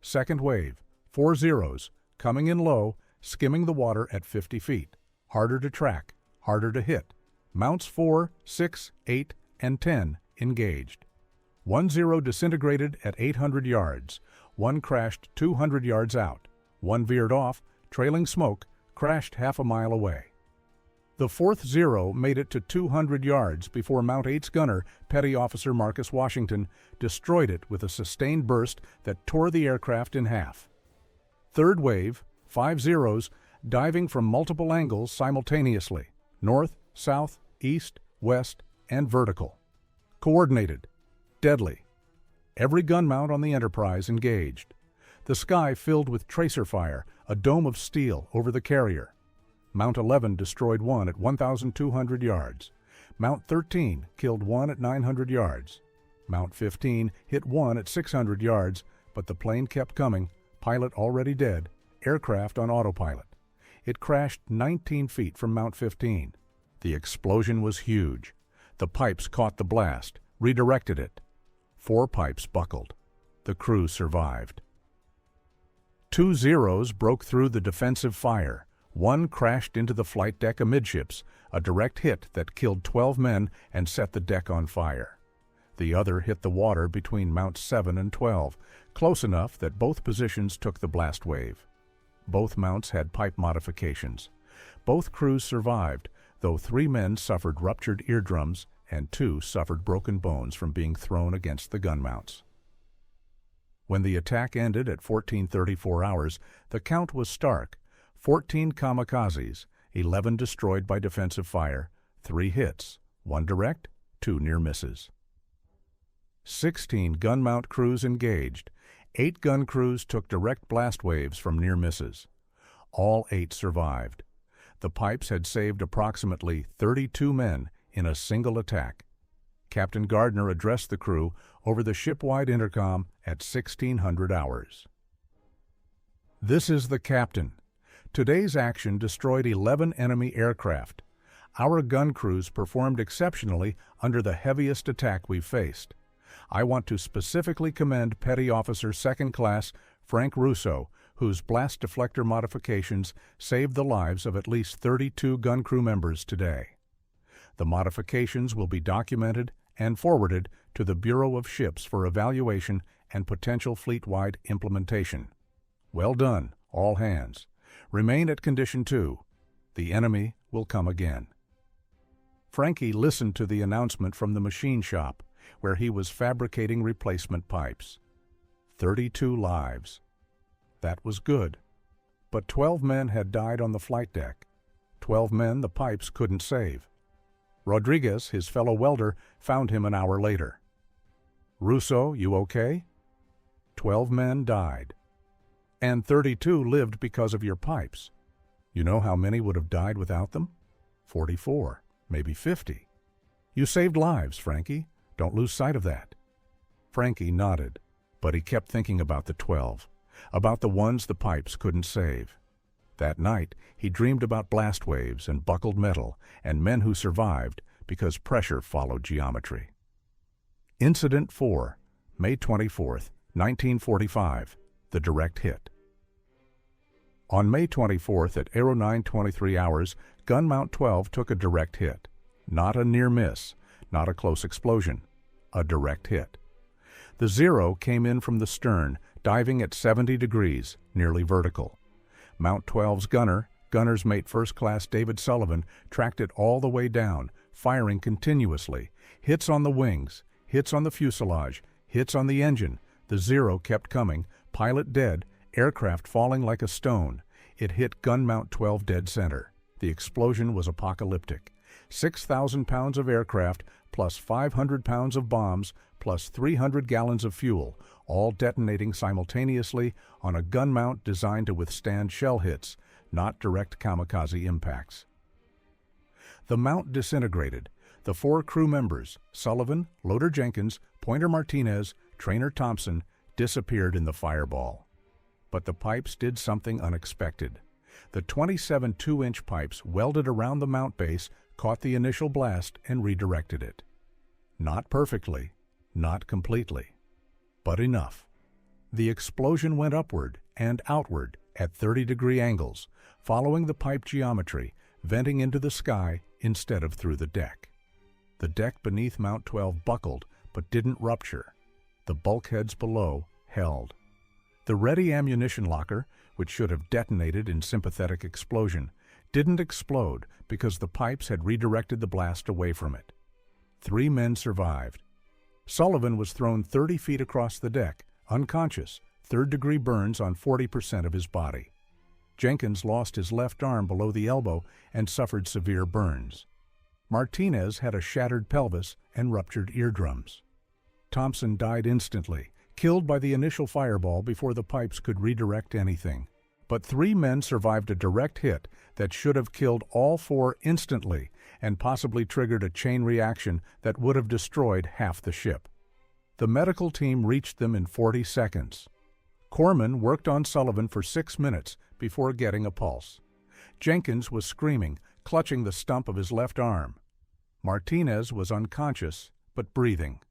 Second wave, 4 Zeros, coming in low, skimming the water at 50 feet. Harder to track, harder to hit. Mounts 4, 6, 8, and 10 engaged. 1 Zero disintegrated at 800 yards. 1 crashed 200 yards out. 1 veered off, trailing smoke, crashed half a mile away. The 4th Zero made it to 200 yards before Mount 8's gunner, Petty Officer Marcus Washington, destroyed it with a sustained burst that tore the aircraft in half. Third wave, 5 Zeros, diving from multiple angles simultaneously, north, south, east, west, and vertical. Coordinated. Deadly. Every gun mount on the Enterprise engaged. The sky filled with tracer fire, a dome of steel over the carrier. Mount 11 destroyed 1 at 1,200 yards. Mount 13 killed 1 at 900 yards. Mount 15 hit 1 at 600 yards, but the plane kept coming, pilot already dead, aircraft on autopilot. It crashed 19 feet from Mount 15. The explosion was huge. The pipes caught the blast, redirected it. 4 pipes buckled. The crew survived. 2 Zeros broke through the defensive fire. 1 crashed into the flight deck amidships, a direct hit that killed 12 men and set the deck on fire. The other hit the water between Mounts 7 and 12, close enough that both positions took the blast wave. Both mounts had pipe modifications. Both crews survived, though 3 men suffered ruptured eardrums and 2 suffered broken bones from being thrown against the gun mounts. When the attack ended at 14:34 hours, the count was stark. 14 kamikazes, 11 destroyed by defensive fire, 3 hits, 1 direct, 2 near misses. 16 gun mount crews engaged. 8 gun crews took direct blast waves from near misses. All 8 survived. The pipes had saved approximately 32 men in a single attack. Captain Gardner addressed the crew over the shipwide intercom at 1600 hours. This is the captain. Today's action destroyed 11 enemy aircraft. Our gun crews performed exceptionally under the heaviest attack we've faced. I want to specifically commend Petty Officer Second Class Frank Russo, whose blast deflector modifications saved the lives of at least 32 gun crew members today. The modifications will be documented and forwarded to the Bureau of Ships for evaluation and potential fleet-wide implementation. Well done, all hands. Remain at Condition 2. The enemy will come again. Frankie listened to the announcement from the machine shop, where he was fabricating replacement pipes. 32 lives. That was good. But 12 men had died on the flight deck. 12 men the pipes couldn't save. Rodriguez, his fellow welder, found him an hour later. Russo, you okay? 12 men died. And 32 lived because of your pipes. You know how many would have died without them? 44, maybe 50. You saved lives, Frankie. Don't lose sight of that. Frankie nodded, but he kept thinking about the 12, about the ones the pipes couldn't save. That night, he dreamed about blast waves and buckled metal and men who survived because pressure followed geometry. Incident 4, May 24, 1945, the direct hit. On May 24th at 09:23 hours, gun mount 12 took a direct hit. Not a near miss, not a close explosion, a direct hit. The Zero came in from the stern, diving at 70 degrees, nearly vertical. Mount 12's gunner's mate First Class David Sullivan, tracked it all the way down, firing continuously. Hits on the wings, hits on the fuselage, hits on the engine. The Zero kept coming, pilot dead, aircraft falling like a stone. It hit gun mount 12 dead center. The explosion was apocalyptic. 6,000 pounds of aircraft, plus 500 pounds of bombs, plus 300 gallons of fuel, all detonating simultaneously on a gun mount designed to withstand shell hits, not direct kamikaze impacts. The mount disintegrated. The 4 crew members, Sullivan, Loader Jenkins, Pointer Martinez, Trainer Thompson, disappeared in the fireball. But the pipes did something unexpected. The 27 2-inch pipes welded around the mount base caught the initial blast and redirected it. Not perfectly, not completely, but enough. The explosion went upward and outward at 30-degree angles, following the pipe geometry, venting into the sky instead of through the deck. The deck beneath Mount 12 buckled but didn't rupture. The bulkheads below held. The ready ammunition locker, which should have detonated in sympathetic explosion, didn't explode because the pipes had redirected the blast away from it. 3 men survived. Sullivan was thrown 30 feet across the deck, unconscious, third-degree burns on 40% of his body. Jenkins lost his left arm below the elbow and suffered severe burns. Martinez had a shattered pelvis and ruptured eardrums. Thompson died instantly, killed by the initial fireball before the pipes could redirect anything. But 3 men survived a direct hit that should have killed all 4 instantly and possibly triggered a chain reaction that would have destroyed half the ship. The medical team reached them in 40 seconds. Corman worked on Sullivan for 6 minutes before getting a pulse. Jenkins was screaming, clutching the stump of his left arm. Martinez was unconscious, but breathing.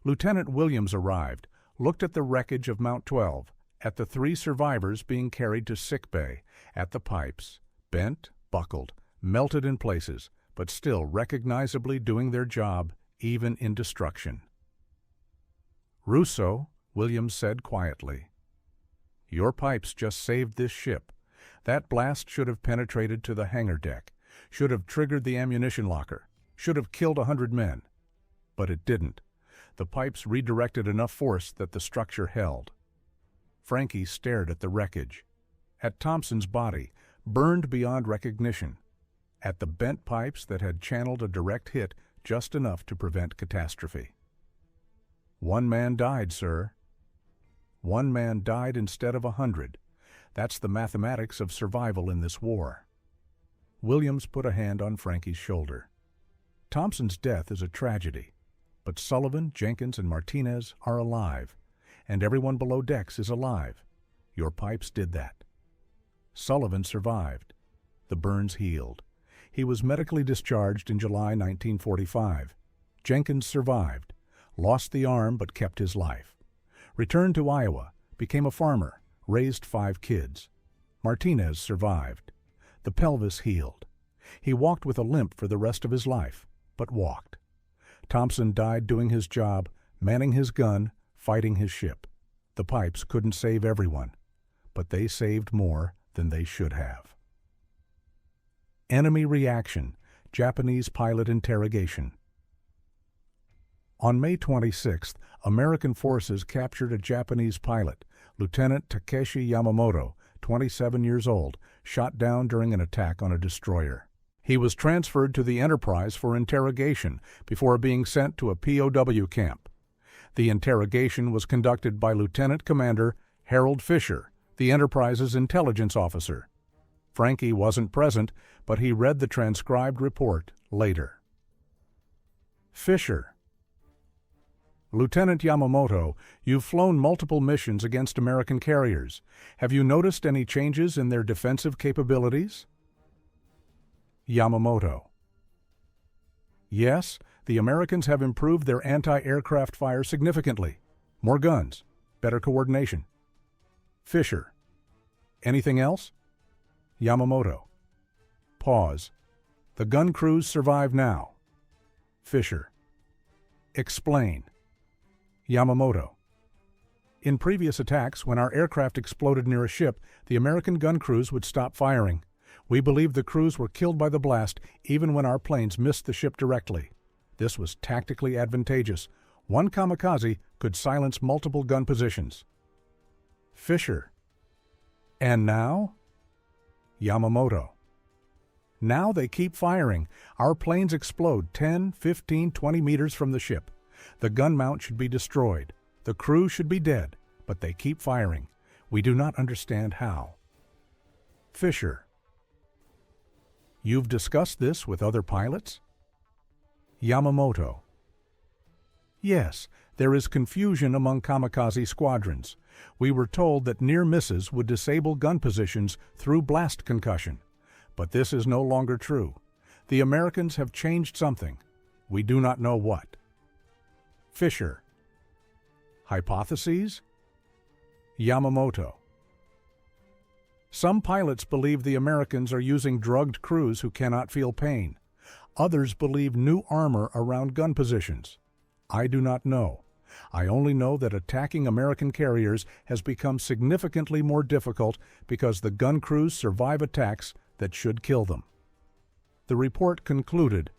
Lieutenant Williams arrived, looked at the wreckage of Mount 12, at the 3 survivors being carried to sick bay, at the pipes, bent, buckled, melted in places, but still recognizably doing their job, even in destruction. "Russo," Williams said quietly, "your pipes just saved this ship. That blast should have penetrated to the hangar deck, should have triggered the ammunition locker, should have killed 100 men. But it didn't. The pipes redirected enough force that the structure held." Frankie stared at the wreckage, at Thompson's body, burned beyond recognition, at the bent pipes that had channeled a direct hit just enough to prevent catastrophe. "1 man died, sir. 1 man died instead of 100. That's the mathematics of survival in this war." Williams put a hand on Frankie's shoulder. "Thompson's death is a tragedy, but Sullivan, Jenkins, and Martinez are alive, and everyone below decks is alive. Your pipes did that." Sullivan survived. The burns healed. He was medically discharged in July 1945. Jenkins survived, lost the arm but kept his life. Returned to Iowa, became a farmer, raised 5 kids. Martinez survived. The pelvis healed. He walked with a limp for the rest of his life, but walked. Thompson died doing his job, manning his gun, fighting his ship. The pipes couldn't save everyone, but they saved more than they should have. Enemy reaction, Japanese pilot interrogation. On May 26th, American forces captured a Japanese pilot, Lieutenant Takeshi Yamamoto, 27 years old, shot down during an attack on a destroyer. He was transferred to the Enterprise for interrogation before being sent to a POW camp. The interrogation was conducted by Lieutenant Commander Harold Fisher, the Enterprise's intelligence officer. Frankie wasn't present, but he read the transcribed report later. Fisher: Lieutenant Yamamoto, you've flown multiple missions against American carriers. Have you noticed any changes in their defensive capabilities? Yamamoto: Yes, the Americans have improved their anti-aircraft fire significantly. More guns, better coordination. Fisher: Anything else? Yamamoto: Pause. The gun crews survive now. Fisher: Explain. Yamamoto: In previous attacks, when our aircraft exploded near a ship, the American gun crews would stop firing. We believe the crews were killed by the blast even when our planes missed the ship directly. This was tactically advantageous. One kamikaze could silence multiple gun positions. Fisher: And now? Yamamoto: Now they keep firing. Our planes explode 10, 15, 20 meters from the ship. The gun mount should be destroyed. The crew should be dead, but they keep firing. We do not understand how. Fisher: You've discussed this with other pilots? Yamamoto: Yes, there is confusion among kamikaze squadrons. We were told that near misses would disable gun positions through blast concussion. But this is no longer true. The Americans have changed something. We do not know what. Fisher: Hypotheses? Yamamoto: Some pilots believe the Americans are using drugged crews who cannot feel pain. Others believe new armor around gun positions. I do not know. I only know that attacking American carriers has become significantly more difficult because the gun crews survive attacks that should kill them. The report concluded,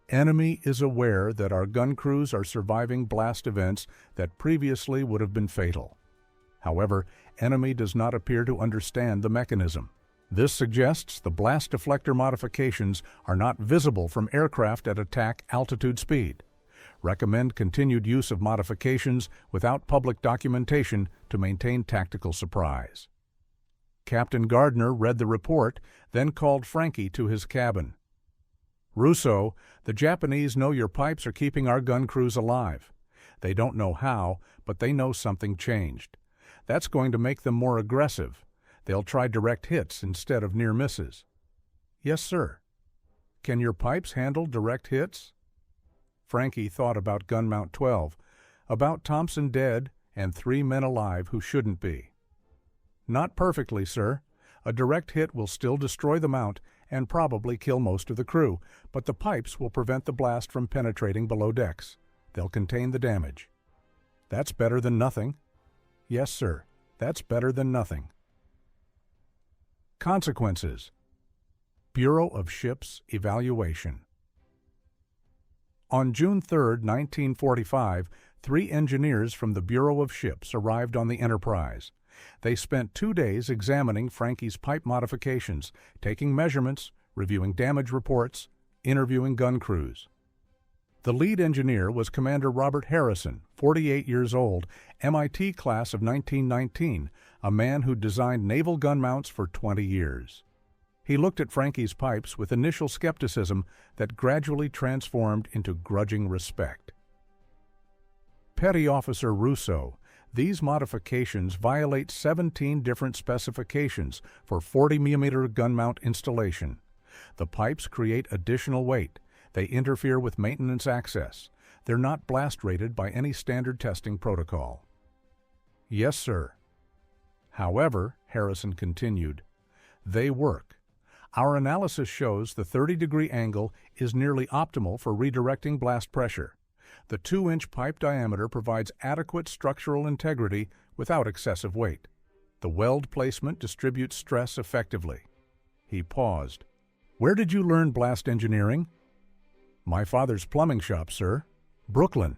Enemy is aware that our gun crews are surviving blast events that previously would have been fatal. However, enemy does not appear to understand the mechanism. This suggests the blast deflector modifications are not visible from aircraft at attack altitude speed. Recommend continued use of modifications without public documentation to maintain tactical surprise. Captain Gardner read the report, then called Frankie to his cabin. Russo, the Japanese know your pipes are keeping our gun crews alive. They don't know how, but they know something changed. That's going to make them more aggressive. They'll try direct hits instead of near misses. Yes, sir. Can your pipes handle direct hits? Frankie thought about gun mount 12, about Thompson dead and 3 men alive who shouldn't be. Not perfectly, sir. A direct hit will still destroy the mount and probably kill most of the crew, but the pipes will prevent the blast from penetrating below decks. They'll contain the damage. That's better than nothing. Yes, sir. That's better than nothing. Consequences. Bureau of Ships Evaluation. On June 3, 1945, 3 engineers from the Bureau of Ships arrived on the Enterprise. They spent 2 days examining Frankie's pipe modifications, taking measurements, reviewing damage reports, interviewing gun crews. The lead engineer was Commander Robert Harrison, 48 years old, MIT class of 1919, a man who designed naval gun mounts for 20 years. He looked at Frankie's pipes with initial skepticism that gradually transformed into grudging respect. Petty Officer Russo, these modifications violate 17 different specifications for 40mm gun mount installation. The pipes create additional weight. They interfere with maintenance access. They're not blast rated by any standard testing protocol. Yes, sir. However, Harrison continued, they work. Our analysis shows the 30-degree angle is nearly optimal for redirecting blast pressure. The 2-inch pipe diameter provides adequate structural integrity without excessive weight. The weld placement distributes stress effectively. He paused. Where did you learn blast engineering? My father's plumbing shop, sir. Brooklyn.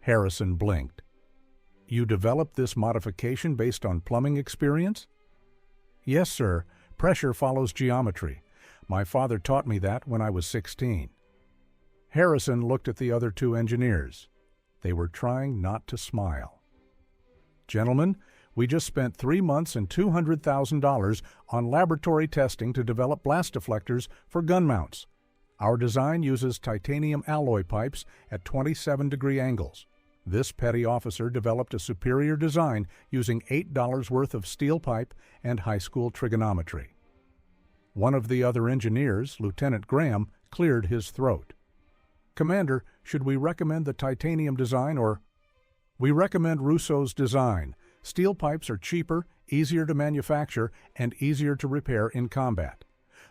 Harrison blinked. You developed this modification based on plumbing experience? Yes, sir. Pressure follows geometry. My father taught me that when I was 16. Harrison looked at the other 2 engineers. They were trying not to smile. Gentlemen, we just spent 3 months and $200,000 on laboratory testing to develop blast deflectors for gun mounts. Our design uses titanium alloy pipes at 27-degree angles. This petty officer developed a superior design using $8 worth of steel pipe and high school trigonometry. One of the other engineers, Lieutenant Graham, cleared his throat. "Commander, should we recommend the titanium design or—" "We recommend Russo's design. Steel pipes are cheaper, easier to manufacture, and easier to repair in combat.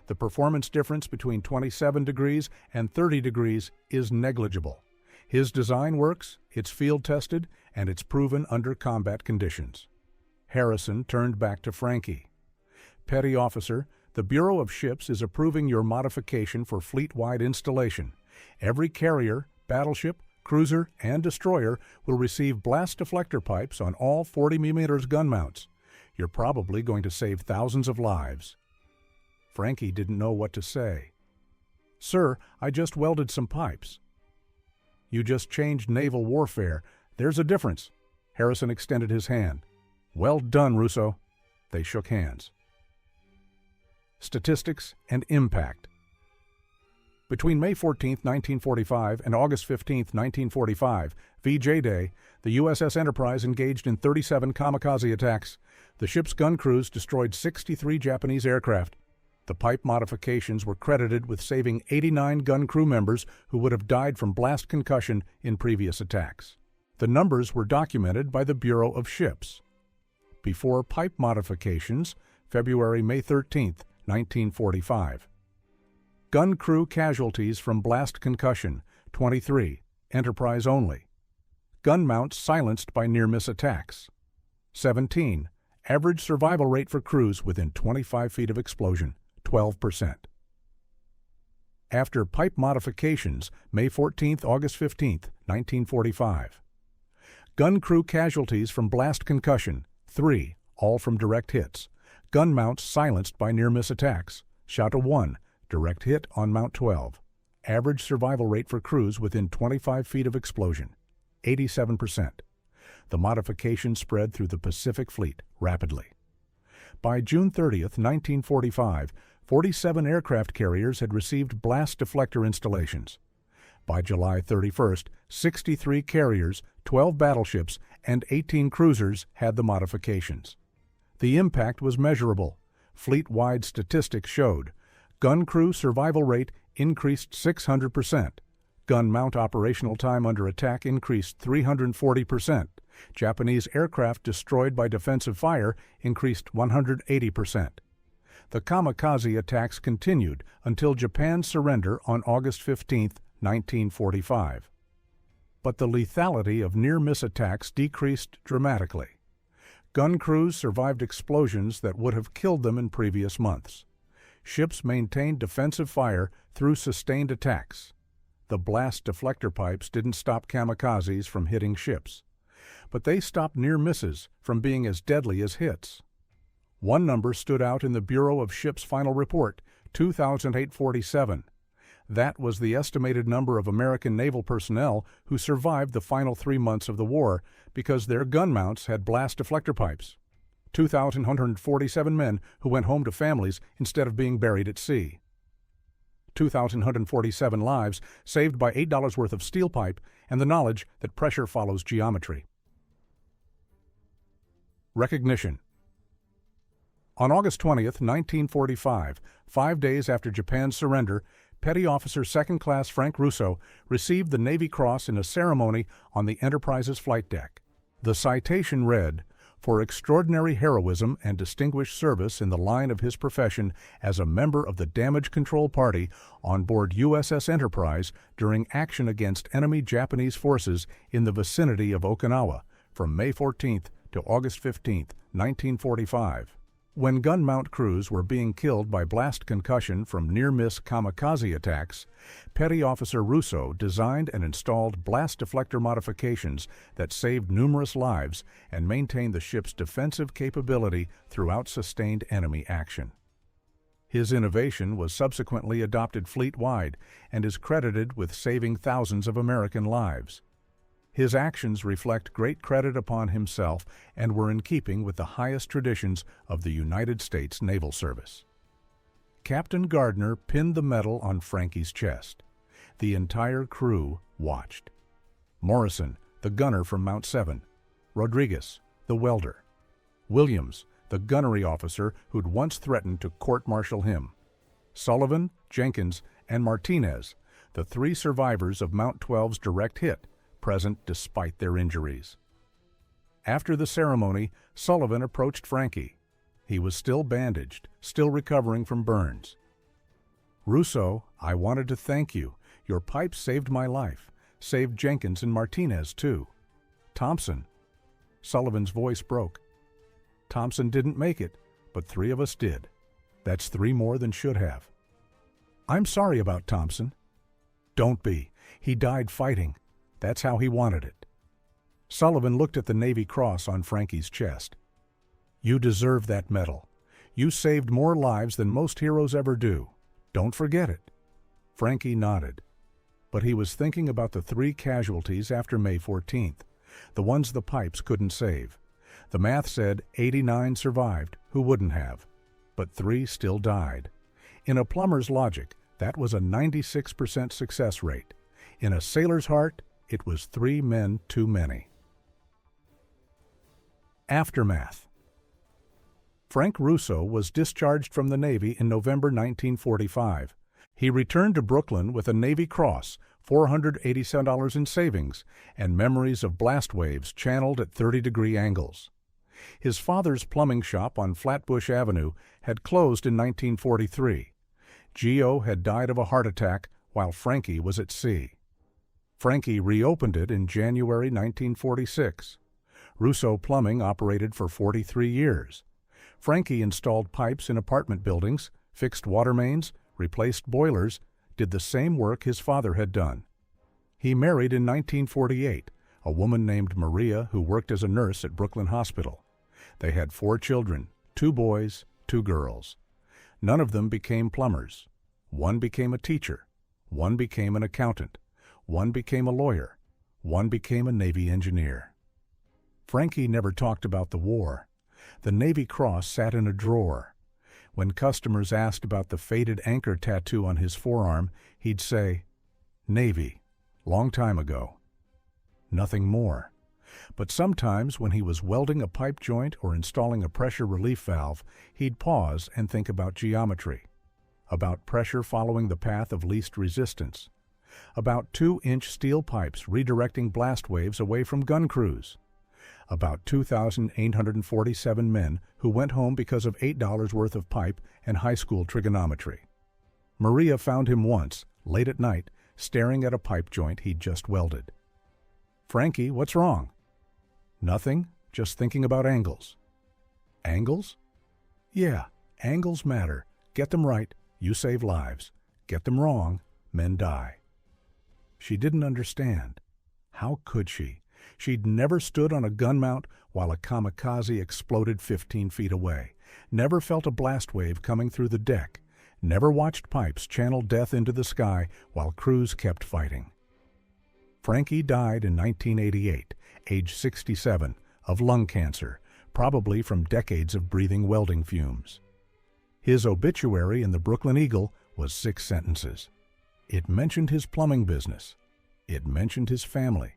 The performance difference between 27 degrees and 30 degrees is negligible. His design works, it's field-tested, and it's proven under combat conditions." Harrison turned back to Frankie. "Petty Officer, the Bureau of Ships is approving your modification for fleet-wide installation. Every carrier, battleship, cruiser, and destroyer will receive blast deflector pipes on all 40 mm gun mounts. You're probably going to save thousands of lives." Frankie didn't know what to say. "Sir, I just welded some pipes." "You just changed naval warfare. There's a difference." Harrison extended his hand. "Well done, Russo." They shook hands. Statistics and impact. Between May 14, 1945 and August 15, 1945, VJ Day, the USS Enterprise engaged in 37 kamikaze attacks. The ship's gun crews destroyed 63 Japanese aircraft. The pipe modifications were credited with saving 89 gun crew members who would have died from blast concussion in previous attacks. The numbers were documented by the Bureau of Ships. Before pipe modifications, February-May 13, 1945. Gun crew casualties from blast concussion, 23, Enterprise only. Gun mounts silenced by near-miss attacks, 17. Average survival rate for crews within 25 feet of explosion, 12%. After pipe modifications, May 14, August 15, 1945. Gun crew casualties from blast concussion, 3, all from direct hits. Gun mounts silenced by near-miss attacks, shot a 1, direct hit on Mount 12. Average survival rate for crews within 25 feet of explosion, 87%. The modification spread through the Pacific Fleet rapidly. By June 30, 1945, 47 aircraft carriers had received blast deflector installations. By July 31st, 63 carriers, 12 battleships, and 18 cruisers had the modifications. The impact was measurable. Fleet-wide statistics showed gun crew survival rate increased 600%. Gun mount operational time under attack increased 340%. Japanese aircraft destroyed by defensive fire increased 180%. The kamikaze attacks continued until Japan's surrender on August 15, 1945. But the lethality of near-miss attacks decreased dramatically. Gun crews survived explosions that would have killed them in previous months. Ships maintained defensive fire through sustained attacks. The blast deflector pipes didn't stop kamikazes from hitting ships, but they stopped near misses from being as deadly as hits. One number stood out in the Bureau of Ships' final report, 2,847. That was the estimated number of American naval personnel who survived the final 3 months of the war because their gun mounts had blast deflector pipes. 2,147 men who went home to families instead of being buried at sea. 2,147 lives saved by $8 worth of steel pipe and the knowledge that pressure follows geometry. Recognition. On August 20, 1945, 5 days after Japan's surrender, Petty Officer Second Class Frank Russo received the Navy Cross in a ceremony on the Enterprise's flight deck. The citation read, "For extraordinary heroism and distinguished service in the line of his profession as a member of the Damage Control Party on board USS Enterprise during action against enemy Japanese forces in the vicinity of Okinawa from May 14th to August 15th, 1945. When gun mount crews were being killed by blast concussion from near-miss kamikaze attacks, Petty Officer Russo designed and installed blast deflector modifications that saved numerous lives and maintained the ship's defensive capability throughout sustained enemy action. His innovation was subsequently adopted fleet-wide and is credited with saving thousands of American lives. His actions reflect great credit upon himself and were in keeping with the highest traditions of the United States Naval Service. Captain Gardner pinned the medal on Frankie's chest. The entire crew watched. Morrison, the gunner from Mount 7, Rodriguez, the welder, Williams, the gunnery officer who'd once threatened to court-martial him, Sullivan, Jenkins, and Martinez, the 3 survivors of Mount 12's direct hit, present despite their injuries. After the ceremony, Sullivan approached Frankie. He was still bandaged, still recovering from burns. "Russo, I wanted to thank you. Your pipes saved my life. Saved Jenkins and Martinez, too. Thompson." Sullivan's voice broke. "Thompson didn't make it, but 3 of us did. That's 3 more than should have." "I'm sorry about Thompson." "Don't be. He died fighting. That's how he wanted it." Sullivan looked at the Navy Cross on Frankie's chest. "You deserve that medal. You saved more lives than most heroes ever do. Don't forget it." Frankie nodded. But he was thinking about the 3 casualties after May 14th, the ones the pipes couldn't save. The math said 89 survived who wouldn't have, but 3 still died. In a plumber's logic, that was a 96% success rate. In a sailor's heart, it was 3 men too many. Aftermath. Frank Russo was discharged from the Navy in November 1945. He returned to Brooklyn with a Navy Cross, $487 in savings, and memories of blast waves channeled at 30-degree angles. His father's plumbing shop on Flatbush Avenue had closed in 1943. Geo had died of a heart attack while Frankie was at sea. Frankie reopened it in January 1946. Russo Plumbing operated for 43 years. Frankie installed pipes in apartment buildings, fixed water mains, replaced boilers, did the same work his father had done. He married in 1948, a woman named Maria who worked as a nurse at Brooklyn Hospital. They had 4 children, 2 boys, 2 girls. None of them became plumbers. One became a teacher. One became an accountant. One became a lawyer. One became a Navy engineer. Frankie never talked about the war. The Navy Cross sat in a drawer. When customers asked about the faded anchor tattoo on his forearm, he'd say, "Navy, long time ago." Nothing more. But sometimes when he was welding a pipe joint or installing a pressure relief valve, he'd pause and think about geometry, about pressure following the path of least resistance, about 2-inch steel pipes redirecting blast waves away from gun crews, about 2,847 men who went home because of $8 worth of pipe and high school trigonometry. Maria found him once, late at night, staring at a pipe joint he'd just welded. "Frankie, what's wrong?" "Nothing, just thinking about angles." "Angles?" "Yeah, angles matter. Get them right, you save lives. Get them wrong, men die." She didn't understand. How could she? She'd never stood on a gun mount while a Kamikaze exploded 15 feet away, never felt a blast wave coming through the deck, never watched pipes channel death into the sky while crews kept fighting. Frankie died in 1988, age 67, of lung cancer, probably from decades of breathing welding fumes. His obituary in the Brooklyn Eagle was 6 sentences. It mentioned his plumbing business. It mentioned his family.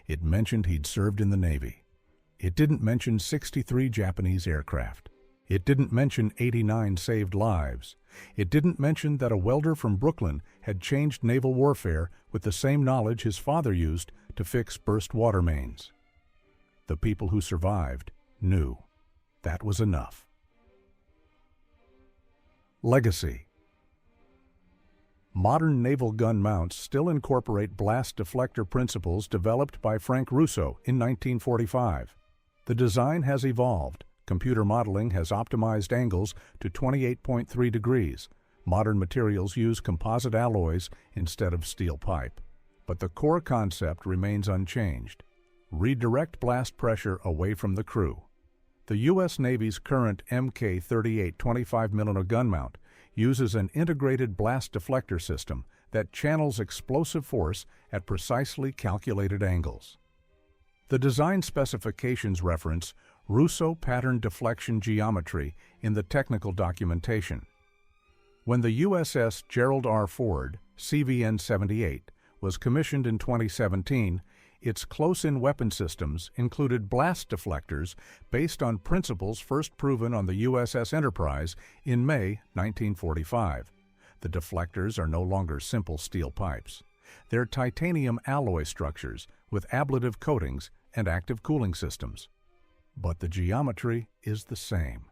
It mentioned he'd served in the Navy. It didn't mention 63 Japanese aircraft. It didn't mention 89 saved lives. It didn't mention that a welder from Brooklyn had changed naval warfare with the same knowledge his father used to fix burst water mains. The people who survived knew. That was enough. Legacy. Modern naval gun mounts still incorporate blast deflector principles developed by Frank Russo in 1945. The design has evolved. Computer modeling has optimized angles to 28.3 degrees. Modern materials use composite alloys instead of steel pipe. But the core concept remains unchanged. Redirect blast pressure away from the crew. The U.S. Navy's current Mk-38 25mm gun mount uses an integrated blast deflector system that channels explosive force at precisely calculated angles. The design specifications reference Russo pattern deflection geometry in the technical documentation. When the USS Gerald R. Ford, CVN-78, was commissioned in 2017, Its close-in weapon systems included blast deflectors based on principles first proven on the USS Enterprise in May 1945. The deflectors are no longer simple steel pipes. They're titanium alloy structures with ablative coatings and active cooling systems. But the geometry is the same.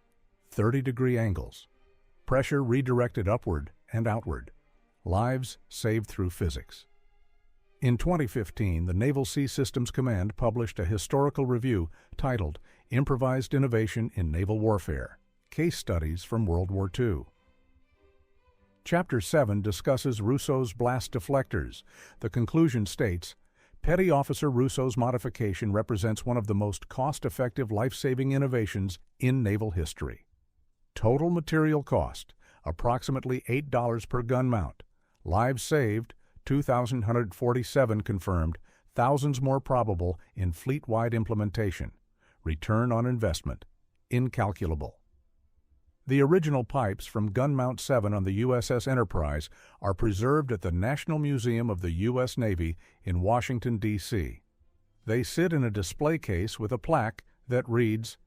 30-degree angles. Pressure redirected upward and outward. Lives saved through physics. In 2015, the Naval Sea Systems Command published a historical review titled Improvised Innovation in Naval Warfare, Case Studies from World War II. Chapter 7 discusses Russo's blast deflectors. The conclusion states, Petty Officer Russo's modification represents one of the most cost-effective life-saving innovations in naval history. Total material cost, approximately $8 per gun mount. Lives saved, 2,147 confirmed, thousands more probable in fleet-wide implementation. Return on investment, incalculable. The original pipes from Gun Mount 7 on the USS Enterprise are preserved at the National Museum of the U.S. Navy in Washington, D.C. They sit in a display case with a plaque that reads,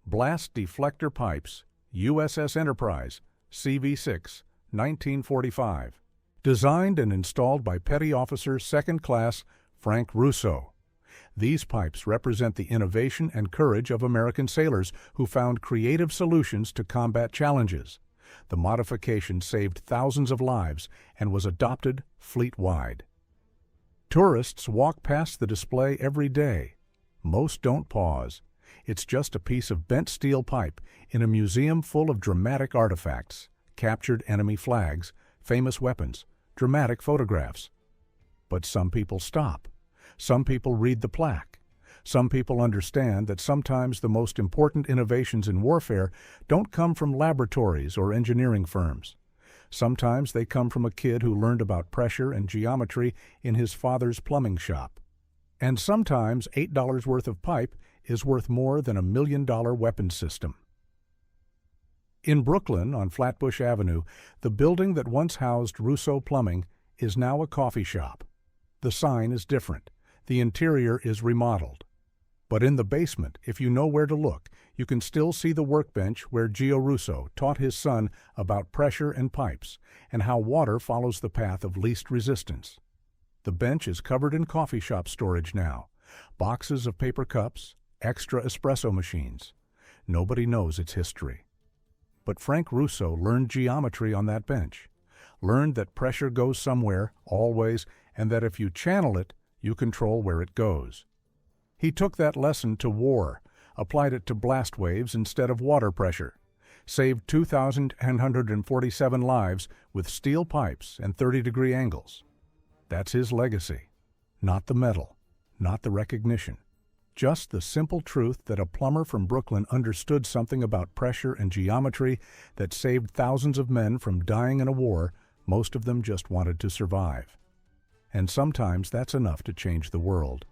Blast Deflector Pipes, USS Enterprise, CV-6, 1945. Designed and installed by Petty Officer 2nd Class Frank Russo. These pipes represent the innovation and courage of American sailors who found creative solutions to combat challenges. The modification saved thousands of lives and was adopted fleet-wide. Tourists walk past the display every day. Most don't pause. It's just a piece of bent steel pipe in a museum full of dramatic artifacts, captured enemy flags, famous weapons, dramatic photographs. But some people stop. Some people read the plaque. Some people understand that sometimes the most important innovations in warfare don't come from laboratories or engineering firms. Sometimes they come from a kid who learned about pressure and geometry in his father's plumbing shop. And sometimes $8 worth of pipe is worth more than $1 million weapons system. In Brooklyn, on Flatbush Avenue, the building that once housed Russo Plumbing is now a coffee shop. The sign is different. The interior is remodeled. But in the basement, if you know where to look, you can still see the workbench where Gio Russo taught his son about pressure and pipes and how water follows the path of least resistance. The bench is covered in coffee shop storage now. Boxes of paper cups, extra espresso machines. Nobody knows its history. But Frank Russo learned geometry on that bench, learned that pressure goes somewhere, always, and that if you channel it, you control where it goes. He took that lesson to war, applied it to blast waves instead of water pressure, saved 2,147 lives with steel pipes and 30-degree angles. That's his legacy. Not the medal, not the recognition. Just the simple truth that a plumber from Brooklyn understood something about pressure and geometry that saved thousands of men from dying in a war most of them just wanted to survive. And sometimes that's enough to change the world.